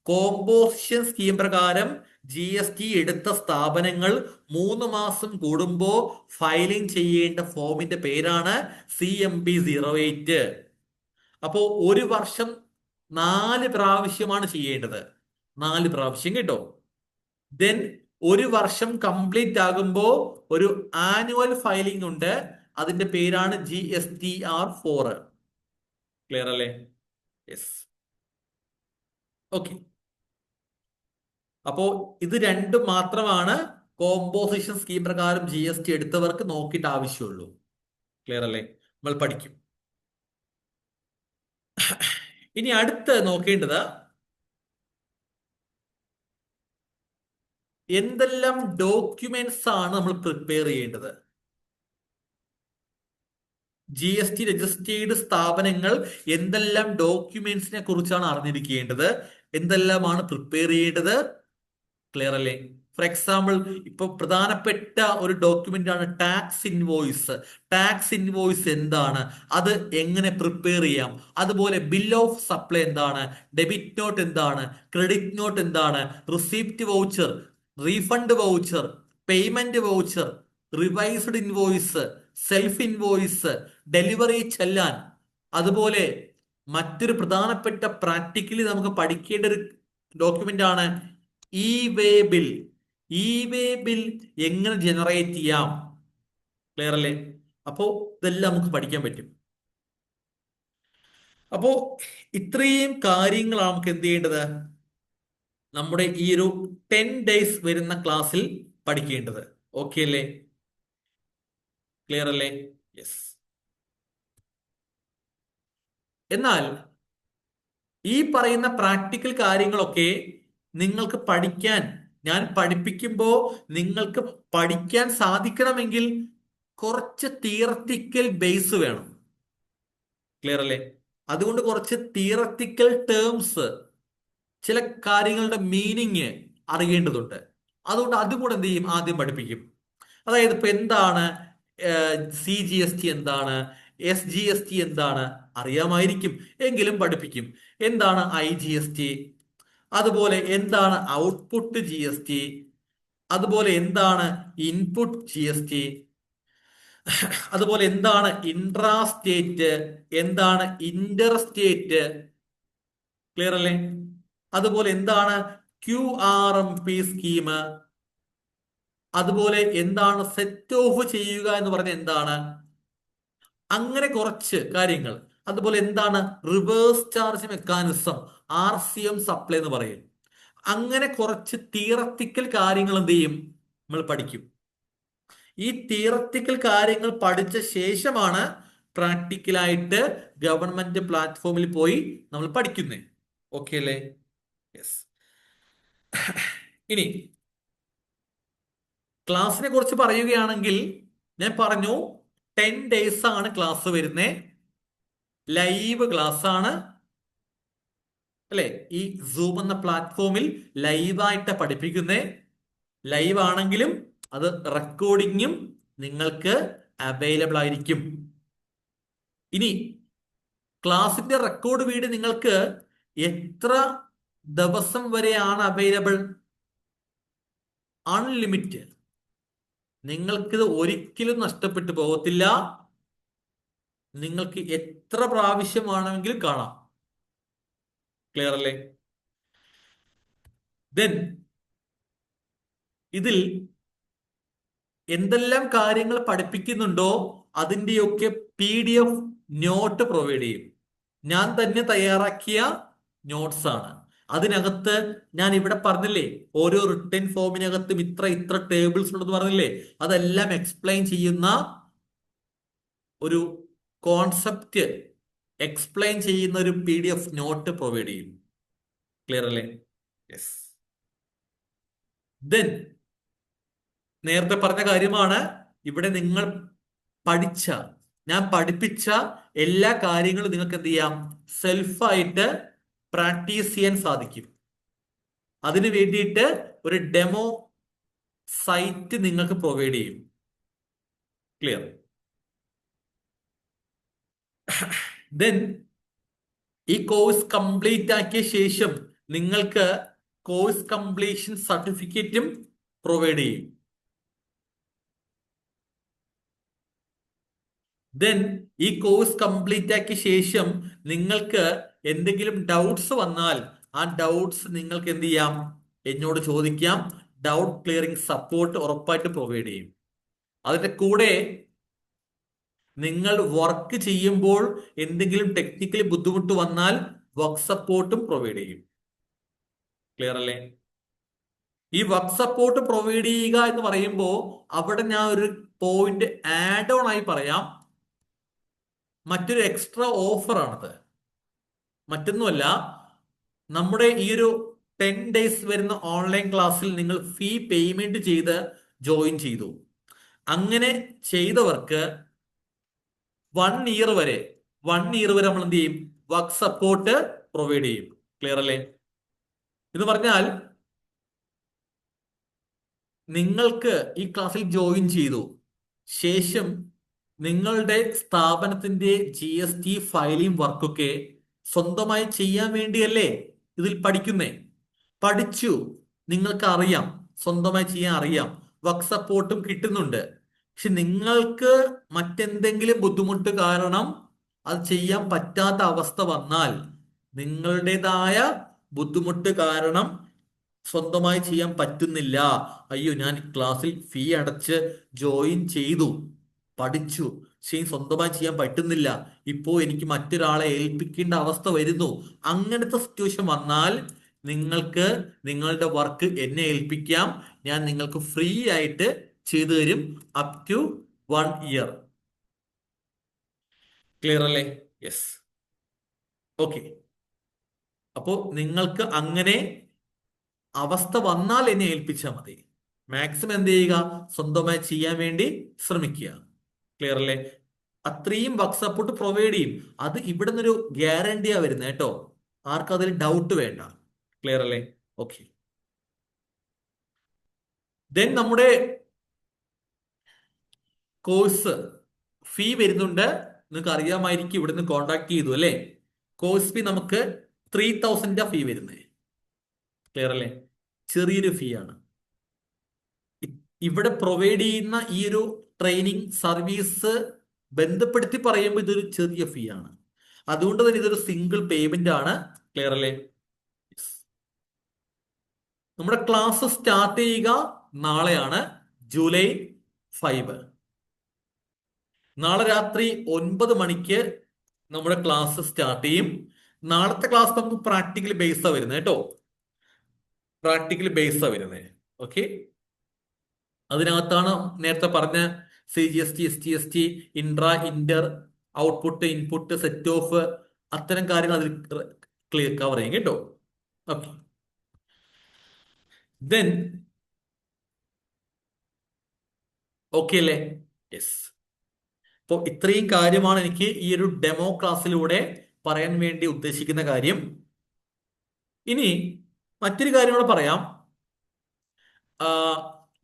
കോമ്പോസിഷൻ സ്കീം പ്രകാരം GST എടുത്ത സ്ഥാപനങ്ങൾ 3 മാസം കൂടുമ്പോ ഫയലിംഗ് ചെയ്യേണ്ട ഫോമിന്റെ പേരാണ് CMP08. അപ്പോ ഒരു വർഷം 4 പ്രാവശ്യമാണ് ചെയ്യേണ്ടത്. 4 പ്രാവശ്യം കേട്ടോ. ദെൻ ഒരു വർഷം കംപ്ലീറ്റ് ആകുമ്പോ ഒരു ആനുവൽ ഫയലിംഗ് ഉണ്ട്. അതിന്റെ പേരാണ് GSTR 4. ക്ലിയർ അല്ലേ? യെസ്. ഓക്കെ. അപ്പോ ഇത് രണ്ടും മാത്രമാണ് കോമ്പോസിഷൻ സ്കീം പ്രകാരം GST എടുത്തവർക്ക് നോക്കിയിട്ട് ആവശ്യമുള്ളൂ. ക്ലിയർ അല്ലേ? നമ്മൾ പഠിക്കും. ഇനി അടുത്ത് നോക്കേണ്ടത് എന്തെല്ലാം ഡോക്യുമെന്റ്സ് ആണ് നമ്മൾ പ്രിപ്പയർ ചെയ്യേണ്ടത്. GST രജിസ്റ്റേർഡ് സ്ഥാപനങ്ങൾ എന്തെല്ലാം ഡോക്യുമെന്റ്സിനെ കുറിച്ചാണ് അറിഞ്ഞിരിക്കേണ്ടത്, എന്തെല്ലാമാണ് പ്രിപ്പയർ ചെയ്യേണ്ടത്? ക്ലിയർ അല്ലേ? ഫോർ എക്സാമ്പിൾ, ഇപ്പൊ പ്രധാനപ്പെട്ട ഒരു ഡോക്യുമെന്റ് ആണ് ടാക്സ് ഇൻവോയ്സ്. ടാക്സ് ഇൻവോയ്സ് എന്താണ്, അത് എങ്ങനെ പ്രിപ്പയർ ചെയ്യാം? അതുപോലെ ബിൽ ഓഫ് സപ്ലൈ എന്താണ്, ഡെബിറ്റ് നോട്ട് എന്താണ്, ക്രെഡിറ്റ് നോട്ട് എന്താണ്, receipt voucher, refund voucher, payment voucher, revised invoice, self invoice, delivery ചെല്ലാൻ. അതുപോലെ മറ്റൊരു പ്രധാനപ്പെട്ട പ്രാക്ടിക്കലി നമുക്ക് പഠിക്കേണ്ട ഒരു ഡോക്യുമെന്റ് ആണ് e way bill. E way bill എങ്ങനെ ജനറേറ്റ് ചെയ്യാം? ക്ലിയർ അല്ലേ? അപ്പോ ഇതെല്ലാം നമുക്ക് പഠിക്കാൻ പറ്റും. അപ്പോ ഇത്രയും കാര്യങ്ങളാണ് നമുക്ക് എന്ത് ചെയ്യേണ്ടത്, നമ്മുടെ ഈ ഒരു 10 ഡേയ്സ് വരുന്ന ക്ലാസ്സിൽ പഠിക്കേണ്ടത്. ഓക്കെ അല്ലേ? ക്ലിയർ അല്ലേ? യെസ്. എന്നാൽ ഈ പറയുന്ന പ്രാക്ടിക്കൽ കാര്യങ്ങളൊക്കെ നിങ്ങൾക്ക് പഠിക്കാൻ, ഞാൻ പഠിപ്പിക്കുമ്പോൾ നിങ്ങൾക്ക് പഠിക്കാൻ സാധിക്കണമെങ്കിൽ കുറച്ച് തിയററ്റിക്കൽ ബേസ് വേണം. ക്ലിയർ അല്ലേ? അതുകൊണ്ട് കുറച്ച് തിയററ്റിക്കൽ ടേംസ്, ചില കാര്യങ്ങളുടെ മീനിങ് അറിയേണ്ടതുണ്ട്. അതുകൊണ്ട് അതും കൂടെ എന്ത് ചെയ്യും, ആദ്യം പഠിപ്പിക്കും. അതായത് ഇപ്പൊ എന്താണ് CGST, എന്താണ് SGST, എന്താണ് അറിയാമായിരിക്കും, എങ്കിലും പഠിപ്പിക്കും. എന്താണ് IGST, അതുപോലെ എന്താണ് ഔട്ട്പുട്ട് GST, അതുപോലെ എന്താണ് ഇൻപുട്ട് GST, അതുപോലെ എന്താണ് ഇൻട്രാ സ്റ്റേറ്റ്, എന്താണ് ഇന്റർ സ്റ്റേറ്റ്. ക്ലിയർ അല്ലേ? അതുപോലെ എന്താണ് QRMP സ്കീം, അതുപോലെ എന്താണ് സെറ്റ് ഓഫ് ചെയ്യുക എന്ന് പറഞ്ഞ എന്താണ്, അങ്ങനെ കുറച്ച് കാര്യങ്ങൾ. അതുപോലെ എന്താണ് reverse charge mechanism, RCM supply എന്ന് പറയും. അങ്ങനെ കുറച്ച് തിയററ്റിക്കൽ കാര്യങ്ങൾ എന്ത് ചെയ്യും, നമ്മൾ പഠിക്കും. ഈ തിയററ്റിക്കൽ കാര്യങ്ങൾ പഠിച്ച ശേഷമാണ് പ്രാക്ടിക്കലായിട്ട് ഗവൺമെന്റ് പ്ലാറ്റ്ഫോമിൽ പോയി നമ്മൾ പഠിക്കുന്നത്. ഓക്കെ അല്ലേ? യെസ്. ഇനി ക്ലാസ്സിനെ കുറിച്ച് പറയുകയാണെങ്കിൽ, ഞാൻ പറഞ്ഞു 10 ഡേയ്സ് ആണ് ക്ലാസ് വരുന്നത്. ലൈവ് ക്ലാസ് ആണ് അല്ലെ? ഈ സൂം എന്ന പ്ലാറ്റ്ഫോമിൽ ലൈവായിട്ട് പഠിപ്പിക്കുന്നത്. ലൈവ് ആണെങ്കിലും അത് റെക്കോർഡിങ്ങും നിങ്ങൾക്ക് അവൈലബിൾ ആയിരിക്കും. ഇനി ക്ലാസിന്റെ റെക്കോർഡ് വീഡിയോ നിങ്ങൾക്ക് എത്ര ദിവസം വരെയാണ് അവൈലബിൾ? അൺലിമിറ്റഡ്. നിങ്ങൾക്കിത് ഒരിക്കലും നഷ്ടപ്പെട്ടു പോകത്തില്ല. നിങ്ങൾക്ക് എത്ര പ്രാവശ്യമാണെങ്കിലും കാണാം. ക്ലിയർ അല്ലേ? ദെൻ ഇതിൽ എന്തെല്ലാം കാര്യങ്ങൾ പഠിപ്പിക്കുന്നുണ്ടോ അതിന്റെയൊക്കെ PDF നോട്ട് പ്രൊവൈഡ് ചെയ്യും. ഞാൻ തന്നെ തയ്യാറാക്കിയ നോട്ട്സ് ആണ്. അതിനകത്ത് ഞാൻ ഇവിടെ പറഞ്ഞില്ലേ, ഓരോ റിട്ടേൺ ഫോമിനകത്തും ഇത്ര ഇത്ര ടേബിൾസ് ഉണ്ടെന്ന് പറഞ്ഞില്ലേ, അതെല്ലാം എക്സ്പ്ലെയിൻ ചെയ്യുന്ന ഒരു കോൺസെപ്റ്റ് എക്സ്പ്ലെയിൻ ചെയ്യുന്ന ഒരു PDF നോട്ട് പ്രൊവൈഡ് ചെയ്യും. ക്ലിയർ അല്ലേ? യെസ്. ദെൻ നേരത്തെ പറഞ്ഞ കാര്യമാണ്, ഇവിടെ നിങ്ങൾ പഠിച്ച, ഞാൻ പഠിപ്പിച്ച എല്ലാ കാര്യങ്ങളും നിങ്ങൾക്ക് എന്ത് ചെയ്യാം, സെൽഫായിട്ട് പ്രാക്ടീസ് ചെയ്യാൻ സാധിക്കും. അതിനു വേണ്ടിയിട്ട് ഒരു ഡെമോ സൈറ്റ് നിങ്ങൾക്ക് പ്രൊവൈഡ് ചെയ്യും. ക്ലിയർ? ദെൻ ഈ കോഴ്സ് കംപ്ലീറ്റ് ആക്കിയ ശേഷം നിങ്ങൾക്ക് കോഴ്സ് കംപ്ലീഷൻ സർട്ടിഫിക്കറ്റും പ്രൊവൈഡ് ചെയ്യും. ദെൻ ഈ കോഴ്സ് കംപ്ലീറ്റ് ആക്കിയ ശേഷം നിങ്ങൾക്ക് എന്തെങ്കിലും ഡൗട്ട്സ് വന്നാൽ ആ ഡൗട്ട്സ് നിങ്ങൾക്ക് എന്ത് ചെയ്യാം, എന്നോട് ചോദിക്കാം. ഡൗട്ട് ക്ലിയറിംഗ് സപ്പോർട്ട് ഉറപ്പായിട്ട് പ്രൊവൈഡ് ചെയ്യും. അതിന്റെ കൂടെ നിങ്ങൾ വർക്ക് ചെയ്യുമ്പോൾ എന്തെങ്കിലും ടെക്നിക്കലി ബുദ്ധിമുട്ട് വന്നാൽ വർക്ക് സപ്പോർട്ടും പ്രൊവൈഡ് ചെയ്യും. ക്ലിയർ അല്ലേ? ഈ വർക്ക് സപ്പോർട്ട് പ്രൊവൈഡ് ചെയ്യുക എന്ന് പറയുമ്പോൾ അവിടെ ഞാൻ ഒരു പോയിന്റ് ആഡ് ഓൺ ആയി പറയാം. മറ്റൊരു എക്സ്ട്രാ ഓഫറാണത്. മറ്റൊന്നുമല്ല, നമ്മുടെ ഈ ഒരു 10 days വരുന്ന ഓൺലൈൻ ക്ലാസ്സിൽ നിങ്ങൾ ഫീ പേയ്മെന്റ് ചെയ്ത് ജോയിൻ ചെയ്തു. അങ്ങനെ ചെയ്തവർക്ക് 1 year വരെ 1 year വരെ നമ്മൾ എന്ത് ചെയ്യും? വർക്ക് സപ്പോർട്ട് പ്രൊവൈഡ് ചെയ്യും. ക്ലിയർ അല്ലേ? എന്ന് പറഞ്ഞാൽ നിങ്ങൾക്ക് ഈ ക്ലാസ്സിൽ ജോയിൻ ചെയ്തു ശേഷം നിങ്ങളുടെ സ്ഥാപനത്തിന്റെ GST ഫയലിംഗ് വർക്കൊക്കെ സ്വന്തമായി ചെയ്യാൻ വേണ്ടിയല്ലേ ഇതിൽ പഠിക്കുന്നേ? പഠിച്ചു, നിങ്ങൾക്ക് അറിയാം, സ്വന്തമായി ചെയ്യാൻ അറിയാം, വർക്ക് സപ്പോർട്ടും കിട്ടുന്നുണ്ട്. പക്ഷെ നിങ്ങൾക്ക് മറ്റെന്തെങ്കിലും ബുദ്ധിമുട്ട് കാരണം അത് ചെയ്യാൻ പറ്റാത്ത അവസ്ഥ വന്നാൽ, നിങ്ങളുടേതായ ബുദ്ധിമുട്ട് കാരണം സ്വന്തമായി ചെയ്യാൻ പറ്റുന്നില്ല, അയ്യോ ഞാൻ ക്ലാസ്സിൽ ഫീ അടച്ച് ജോയിൻ ചെയ്തു, പഠിച്ചു, പക്ഷേ സ്വന്തമായി ചെയ്യാൻ പറ്റുന്നില്ല, ഇപ്പോ എനിക്ക് മറ്റൊരാളെ ഏൽപ്പിക്കേണ്ട അവസ്ഥ വരുന്നു, അങ്ങനത്തെ സിറ്റുവേഷൻ വന്നാൽ നിങ്ങൾക്ക് നിങ്ങളുടെ വർക്ക് എന്നെ ഏൽപ്പിക്കാം. ഞാൻ നിങ്ങൾക്ക് ഫ്രീ ആയിട്ട് ചെയ്തു തരും അപ് ടു 1 year. ക്ലിയർ അല്ലേ? യെസ്. ഓക്കെ. അപ്പോ നിങ്ങൾക്ക് അങ്ങനെ അവസ്ഥ വന്നാൽ എന്നെ ഏൽപ്പിച്ചാൽ മതി. മാക്സിമം എന്ത് ചെയ്യുക? സ്വന്തമായി ചെയ്യാൻ വേണ്ടി ശ്രമിക്കുക. ക്ലിയർ അല്ലേ? അത്രയും വർക്ക് സപ്പോർട്ട് പ്രൊവൈഡ് ചെയ്യും. അത് ഇവിടെ നിന്നൊരു ഗ്യാരണ്ടിയാ വരുന്നത് കേട്ടോ. ആർക്കും അതിൽ ഡൗട്ട് വേണ്ട. ക്ലിയർ അല്ലേ? ഓക്കെ. ദെൻ നമ്മുടെ കോഴ്സ് ഫീ വരുന്നുണ്ട്. നിങ്ങൾക്ക് അറിയാമായിരിക്കും, ഇവിടുന്ന് കോൺടാക്ട് ചെയ്തു അല്ലേ? കോഴ്സ് ഫീ നമുക്ക് 3000 ഫീ വരുന്നത്. ക്ലിയർ അല്ലേ? ചെറിയൊരു ഫീ ആണ്. ഇവിടെ പ്രൊവൈഡ് ചെയ്യുന്ന ഈ ഒരു ട്രെയിനിങ് സർവീസ് ബന്ധപ്പെടുത്തി പറയുമ്പോൾ ഇതൊരു ചെറിയ ഫീ ആണ്. അതുകൊണ്ട് തന്നെ ഇതൊരു സിംഗിൾ പേയ്മെന്റ് ആണ്. ക്ലിയർ അല്ലേ? നമ്മുടെ ക്ലാസ് സ്റ്റാർട്ട് ചെയ്യുക നാളെയാണ്, July 5. നാളെ രാത്രി 9 മണിക്ക് നമ്മുടെ ക്ലാസ് സ്റ്റാർട്ട് ചെയ്യും. നാളത്തെ ക്ലാസ് നമുക്ക് പ്രാക്ടിക്കൽ ബേസാ വരുന്നത് കേട്ടോ. പ്രാക്ടിക്കൽ ബേസാ വരുന്നത്. ഓക്കെ. അതിനകത്താണ് നേരത്തെ പറഞ്ഞ CGST, STST, intra, Inter, output, input, set of, അത്തരം കാര്യങ്ങൾ അതിൽ ക്ലിയർ കവർ ചെയ്യും കേട്ടോ. ഓക്കെ. ദെൻ ഓക്കെ അല്ലേ? യെസ്. അപ്പോൾ ഇത്രയും കാര്യമാണ് എനിക്ക് ഈ ഒരു ഡെമോ ക്ലാസ്സിലൂടെ പറയാൻ വേണ്ടി ഉദ്ദേശിക്കുന്ന കാര്യം. ഇനി മറ്റൊരു കാര്യം കൂടെ പറയാം. ആ,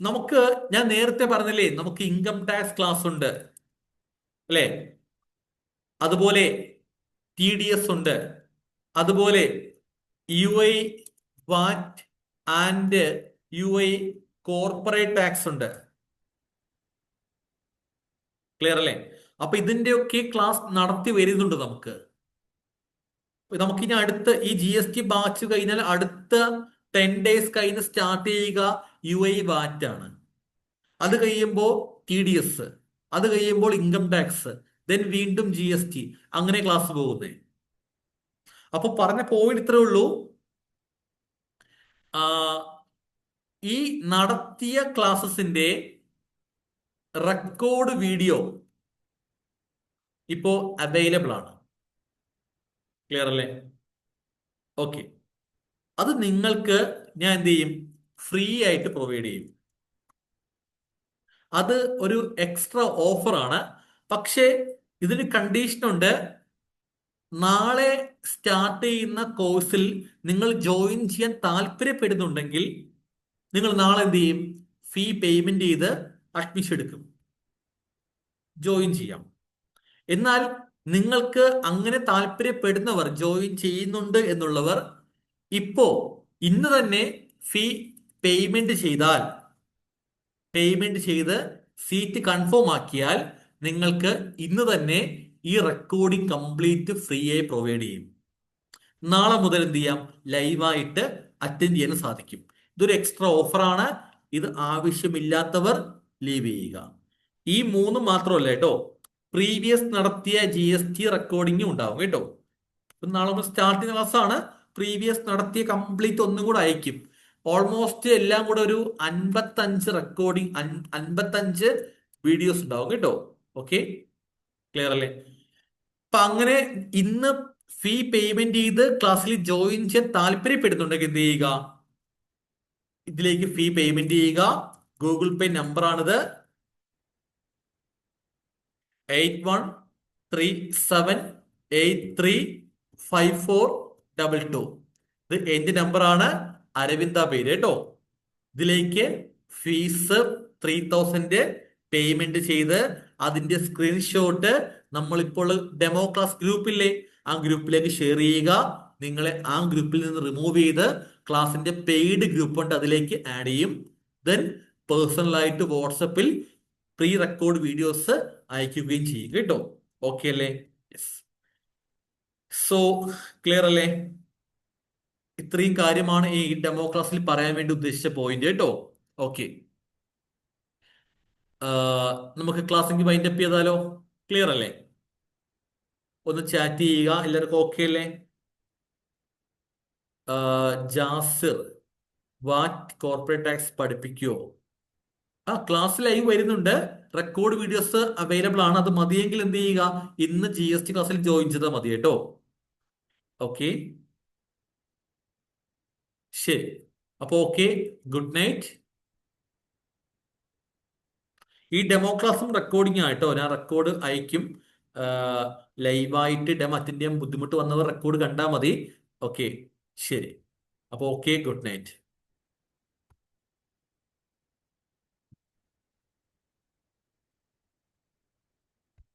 നമുക്ക് ഞാൻ നേരത്തെ പറഞ്ഞില്ലേ, നമുക്ക് ഇൻകം ടാക്സ് ക്ലാസ് ഉണ്ട് അല്ലേ? അതുപോലെ TDS ഉണ്ട്, അതുപോലെ UI VAT and UI corporate tax ഉണ്ട്. ക്ലിയർ അല്ലേ? അപ്പൊ ഇതിന്റെയൊക്കെ ക്ലാസ് നടത്തി വരുന്നുണ്ട് നമുക്ക്. നമുക്കിനി അടുത്ത ഈ GST ബാച്ച് കഴിഞ്ഞാൽ അടുത്ത 10 days കഴിഞ്ഞ് സ്റ്റാർട്ട് ചെയ്യുക UI വാറ്റ് ആണ്. അത് കഴിയുമ്പോൾ TDS, അത് കഴിയുമ്പോൾ ഇൻകം ടാക്സ്, ദെൻ വീണ്ടും GST, അങ്ങനെ ക്ലാസ് പോകുന്നേ. അപ്പൊ പറഞ്ഞ പോയിന്റ് ഇത്രേ ഉള്ളൂ. ആ, ഈ നടത്തിയ ക്ലാസ്സസിന്റെ റെക്കോർഡ് വീഡിയോ ഇപ്പോ അവൈലബിൾ ആണ്. ക്ലിയർ അല്ലേ? ഓക്കെ. അത് നിങ്ങൾക്ക് ഞാൻ എന്ത് ചെയ്യും? ഫ്രീ ആയിട്ട് പ്രൊവൈഡ് ചെയ്യും. അത് ഒരു എക്സ്ട്രാ ഓഫറാണ്. പക്ഷേ ഇതിന് കണ്ടീഷൻ ഉണ്ട്. നാളെ സ്റ്റാർട്ട് ചെയ്യുന്ന കോഴ്സിൽ നിങ്ങൾ ജോയിൻ ചെയ്യാൻ താല്പര്യപ്പെടുന്നുണ്ടെങ്കിൽ നിങ്ങൾ നാളെ എന്ത് ചെയ്യും? ഫീ പേയ്മെന്റ് ചെയ്ത് അഡ്മിഷൻ എടുക്കും, ജോയിൻ ചെയ്യാം. എന്നാൽ നിങ്ങൾക്ക് അങ്ങനെ താല്പര്യപ്പെടുന്നവർ, ജോയിൻ ചെയ്യുന്നുണ്ട് എന്നുള്ളവർ ഇപ്പോ ഇന്ന് തന്നെ ഫീ പേയ്മെന്റ് ചെയ്ത് സീറ്റ് കൺഫേം ആക്കിയാൽ നിങ്ങൾക്ക് ഇന്ന് തന്നെ ഈ റെക്കോർഡിംഗ് കംപ്ലീറ്റ് ഫ്രീ ആയി പ്രൊവൈഡ് ചെയ്യും. നാളെ മുതൽ എന്ത് ചെയ്യാം? ലൈവായിട്ട് അറ്റൻഡ് ചെയ്യാൻ സാധിക്കും. ഇതൊരു എക്സ്ട്രാ ഓഫറാണ്. ഇത് ആവശ്യമില്ലാത്തവർ ലീവ് ചെയ്യുക. ഈ മൂന്നും മാത്രമല്ല കേട്ടോ, പ്രീവിയസ് നടത്തിയ GST റെക്കോർഡിംഗും ഉണ്ടാവും കേട്ടോ. നാളെ നമ്മൾ സ്റ്റാർട്ടിങ് ക്ലാസ് ആണ്. പ്രീവിയസ് നടത്തിയ കംപ്ലീറ്റ് ഒന്നും കൂടെ അയക്കും. ഓൾമോസ്റ്റ് എല്ലാം കൂടെ ഒരു 55 റെക്കോർഡിംഗ്, 55 വീഡിയോസ് ഉണ്ടാവും കേട്ടോ. ഓക്കെ, ക്ലിയർ അല്ലേ? അപ്പൊ അങ്ങനെ ഇന്ന് ഫീ പേയ്മെന്റ് ചെയ്ത് ക്ലാസ്സിൽ ജോയിൻ ചെയ്യാൻ താല്പര്യപ്പെടുന്നുണ്ടെങ്കിൽ എന്ത് ചെയ്യുക? ഇതിലേക്ക് ഫീ പേയ്മെന്റ് ചെയ്യുക. ഗൂഗിൾ പേ നമ്പർ ആണിത്, 8137835422. ഇത് എന്റെ നമ്പറാണ്, അരവിന്ദ പേര് കേട്ടോ. ഇതിലേക്ക് ഫീസ് 3000 പേയ്മെന്റ് ചെയ്ത് അതിന്റെ സ്ക്രീൻഷോട്ട് നമ്മളിപ്പോൾ ഡെമോ ക്ലാസ് ഗ്രൂപ്പില്ലേ, ആ ഗ്രൂപ്പിലേക്ക് ഷെയർ ചെയ്യുക. നിങ്ങളെ ആ ഗ്രൂപ്പിൽ നിന്ന് റിമൂവ് ചെയ്ത് ക്ലാസിന്റെ പെയ്ഡ് ഗ്രൂപ്പ് ഉണ്ട്, അതിലേക്ക് ആഡ് ചെയ്യും. ദെൻ പേഴ്സണലായിട്ട് വാട്സപ്പിൽ പ്രീ റെക്കോർഡ് വീഡിയോസ് അയക്കുകയും ചെയ്യും കേട്ടോ. ഓക്കെ അല്ലേ? യെസ്. സോ ക്ലിയർ അല്ലേ? ഇത്രയും കാര്യമാണ് ഈ ഡെമോ ക്ലാസ്സിൽ പറയാൻ വേണ്ടി ഉദ്ദേശിച്ച പോയിന്റ് കേട്ടോ. ഓക്കെ, നമുക്ക് ക്ലാസ് വൈൻഡ് അപ്പ് ചെയ്താലോ? ക്ലിയർ അല്ലേ? ഒന്ന് ചാറ്റ് ചെയ്യുക. എല്ലാവർക്കും ഓക്കെ അല്ലേ? ജാസിർ, വാറ്റ് കോർപ്പറേറ്റ് ടാക്സ് പഠിപ്പിക്കുവോ? ആ ക്ലാസ് ലൈവ് വരുന്നുണ്ട്, റെക്കോർഡ് വീഡിയോസ് അവൈലബിൾ ആണ്. അത് മതിയെങ്കിൽ എന്ത് ചെയ്യുക, ഇന്ന് GST ക്ലാസ്സിൽ ജോയിൻ ചെയ്താൽ മതി കേട്ടോ. ഓക്കെ, ശരി. അപ്പൊ ഓക്കെ, ഗുഡ് നൈറ്റ്. ഈ ഡെമോ ക്ലാസ്സും റെക്കോർഡിംഗ് ആയിട്ടോ, ഞാൻ റെക്കോർഡ് അയക്കും. ലൈവായിട്ട് ഡെമോ അറ്റൻഡ് ചെയ്യാൻ ബുദ്ധിമുട്ട് വന്നവർ റെക്കോർഡ് കണ്ടാൽ മതി. ഓക്കെ, ശരി. അപ്പൊ ഓക്കെ, ഗുഡ് നൈറ്റ്.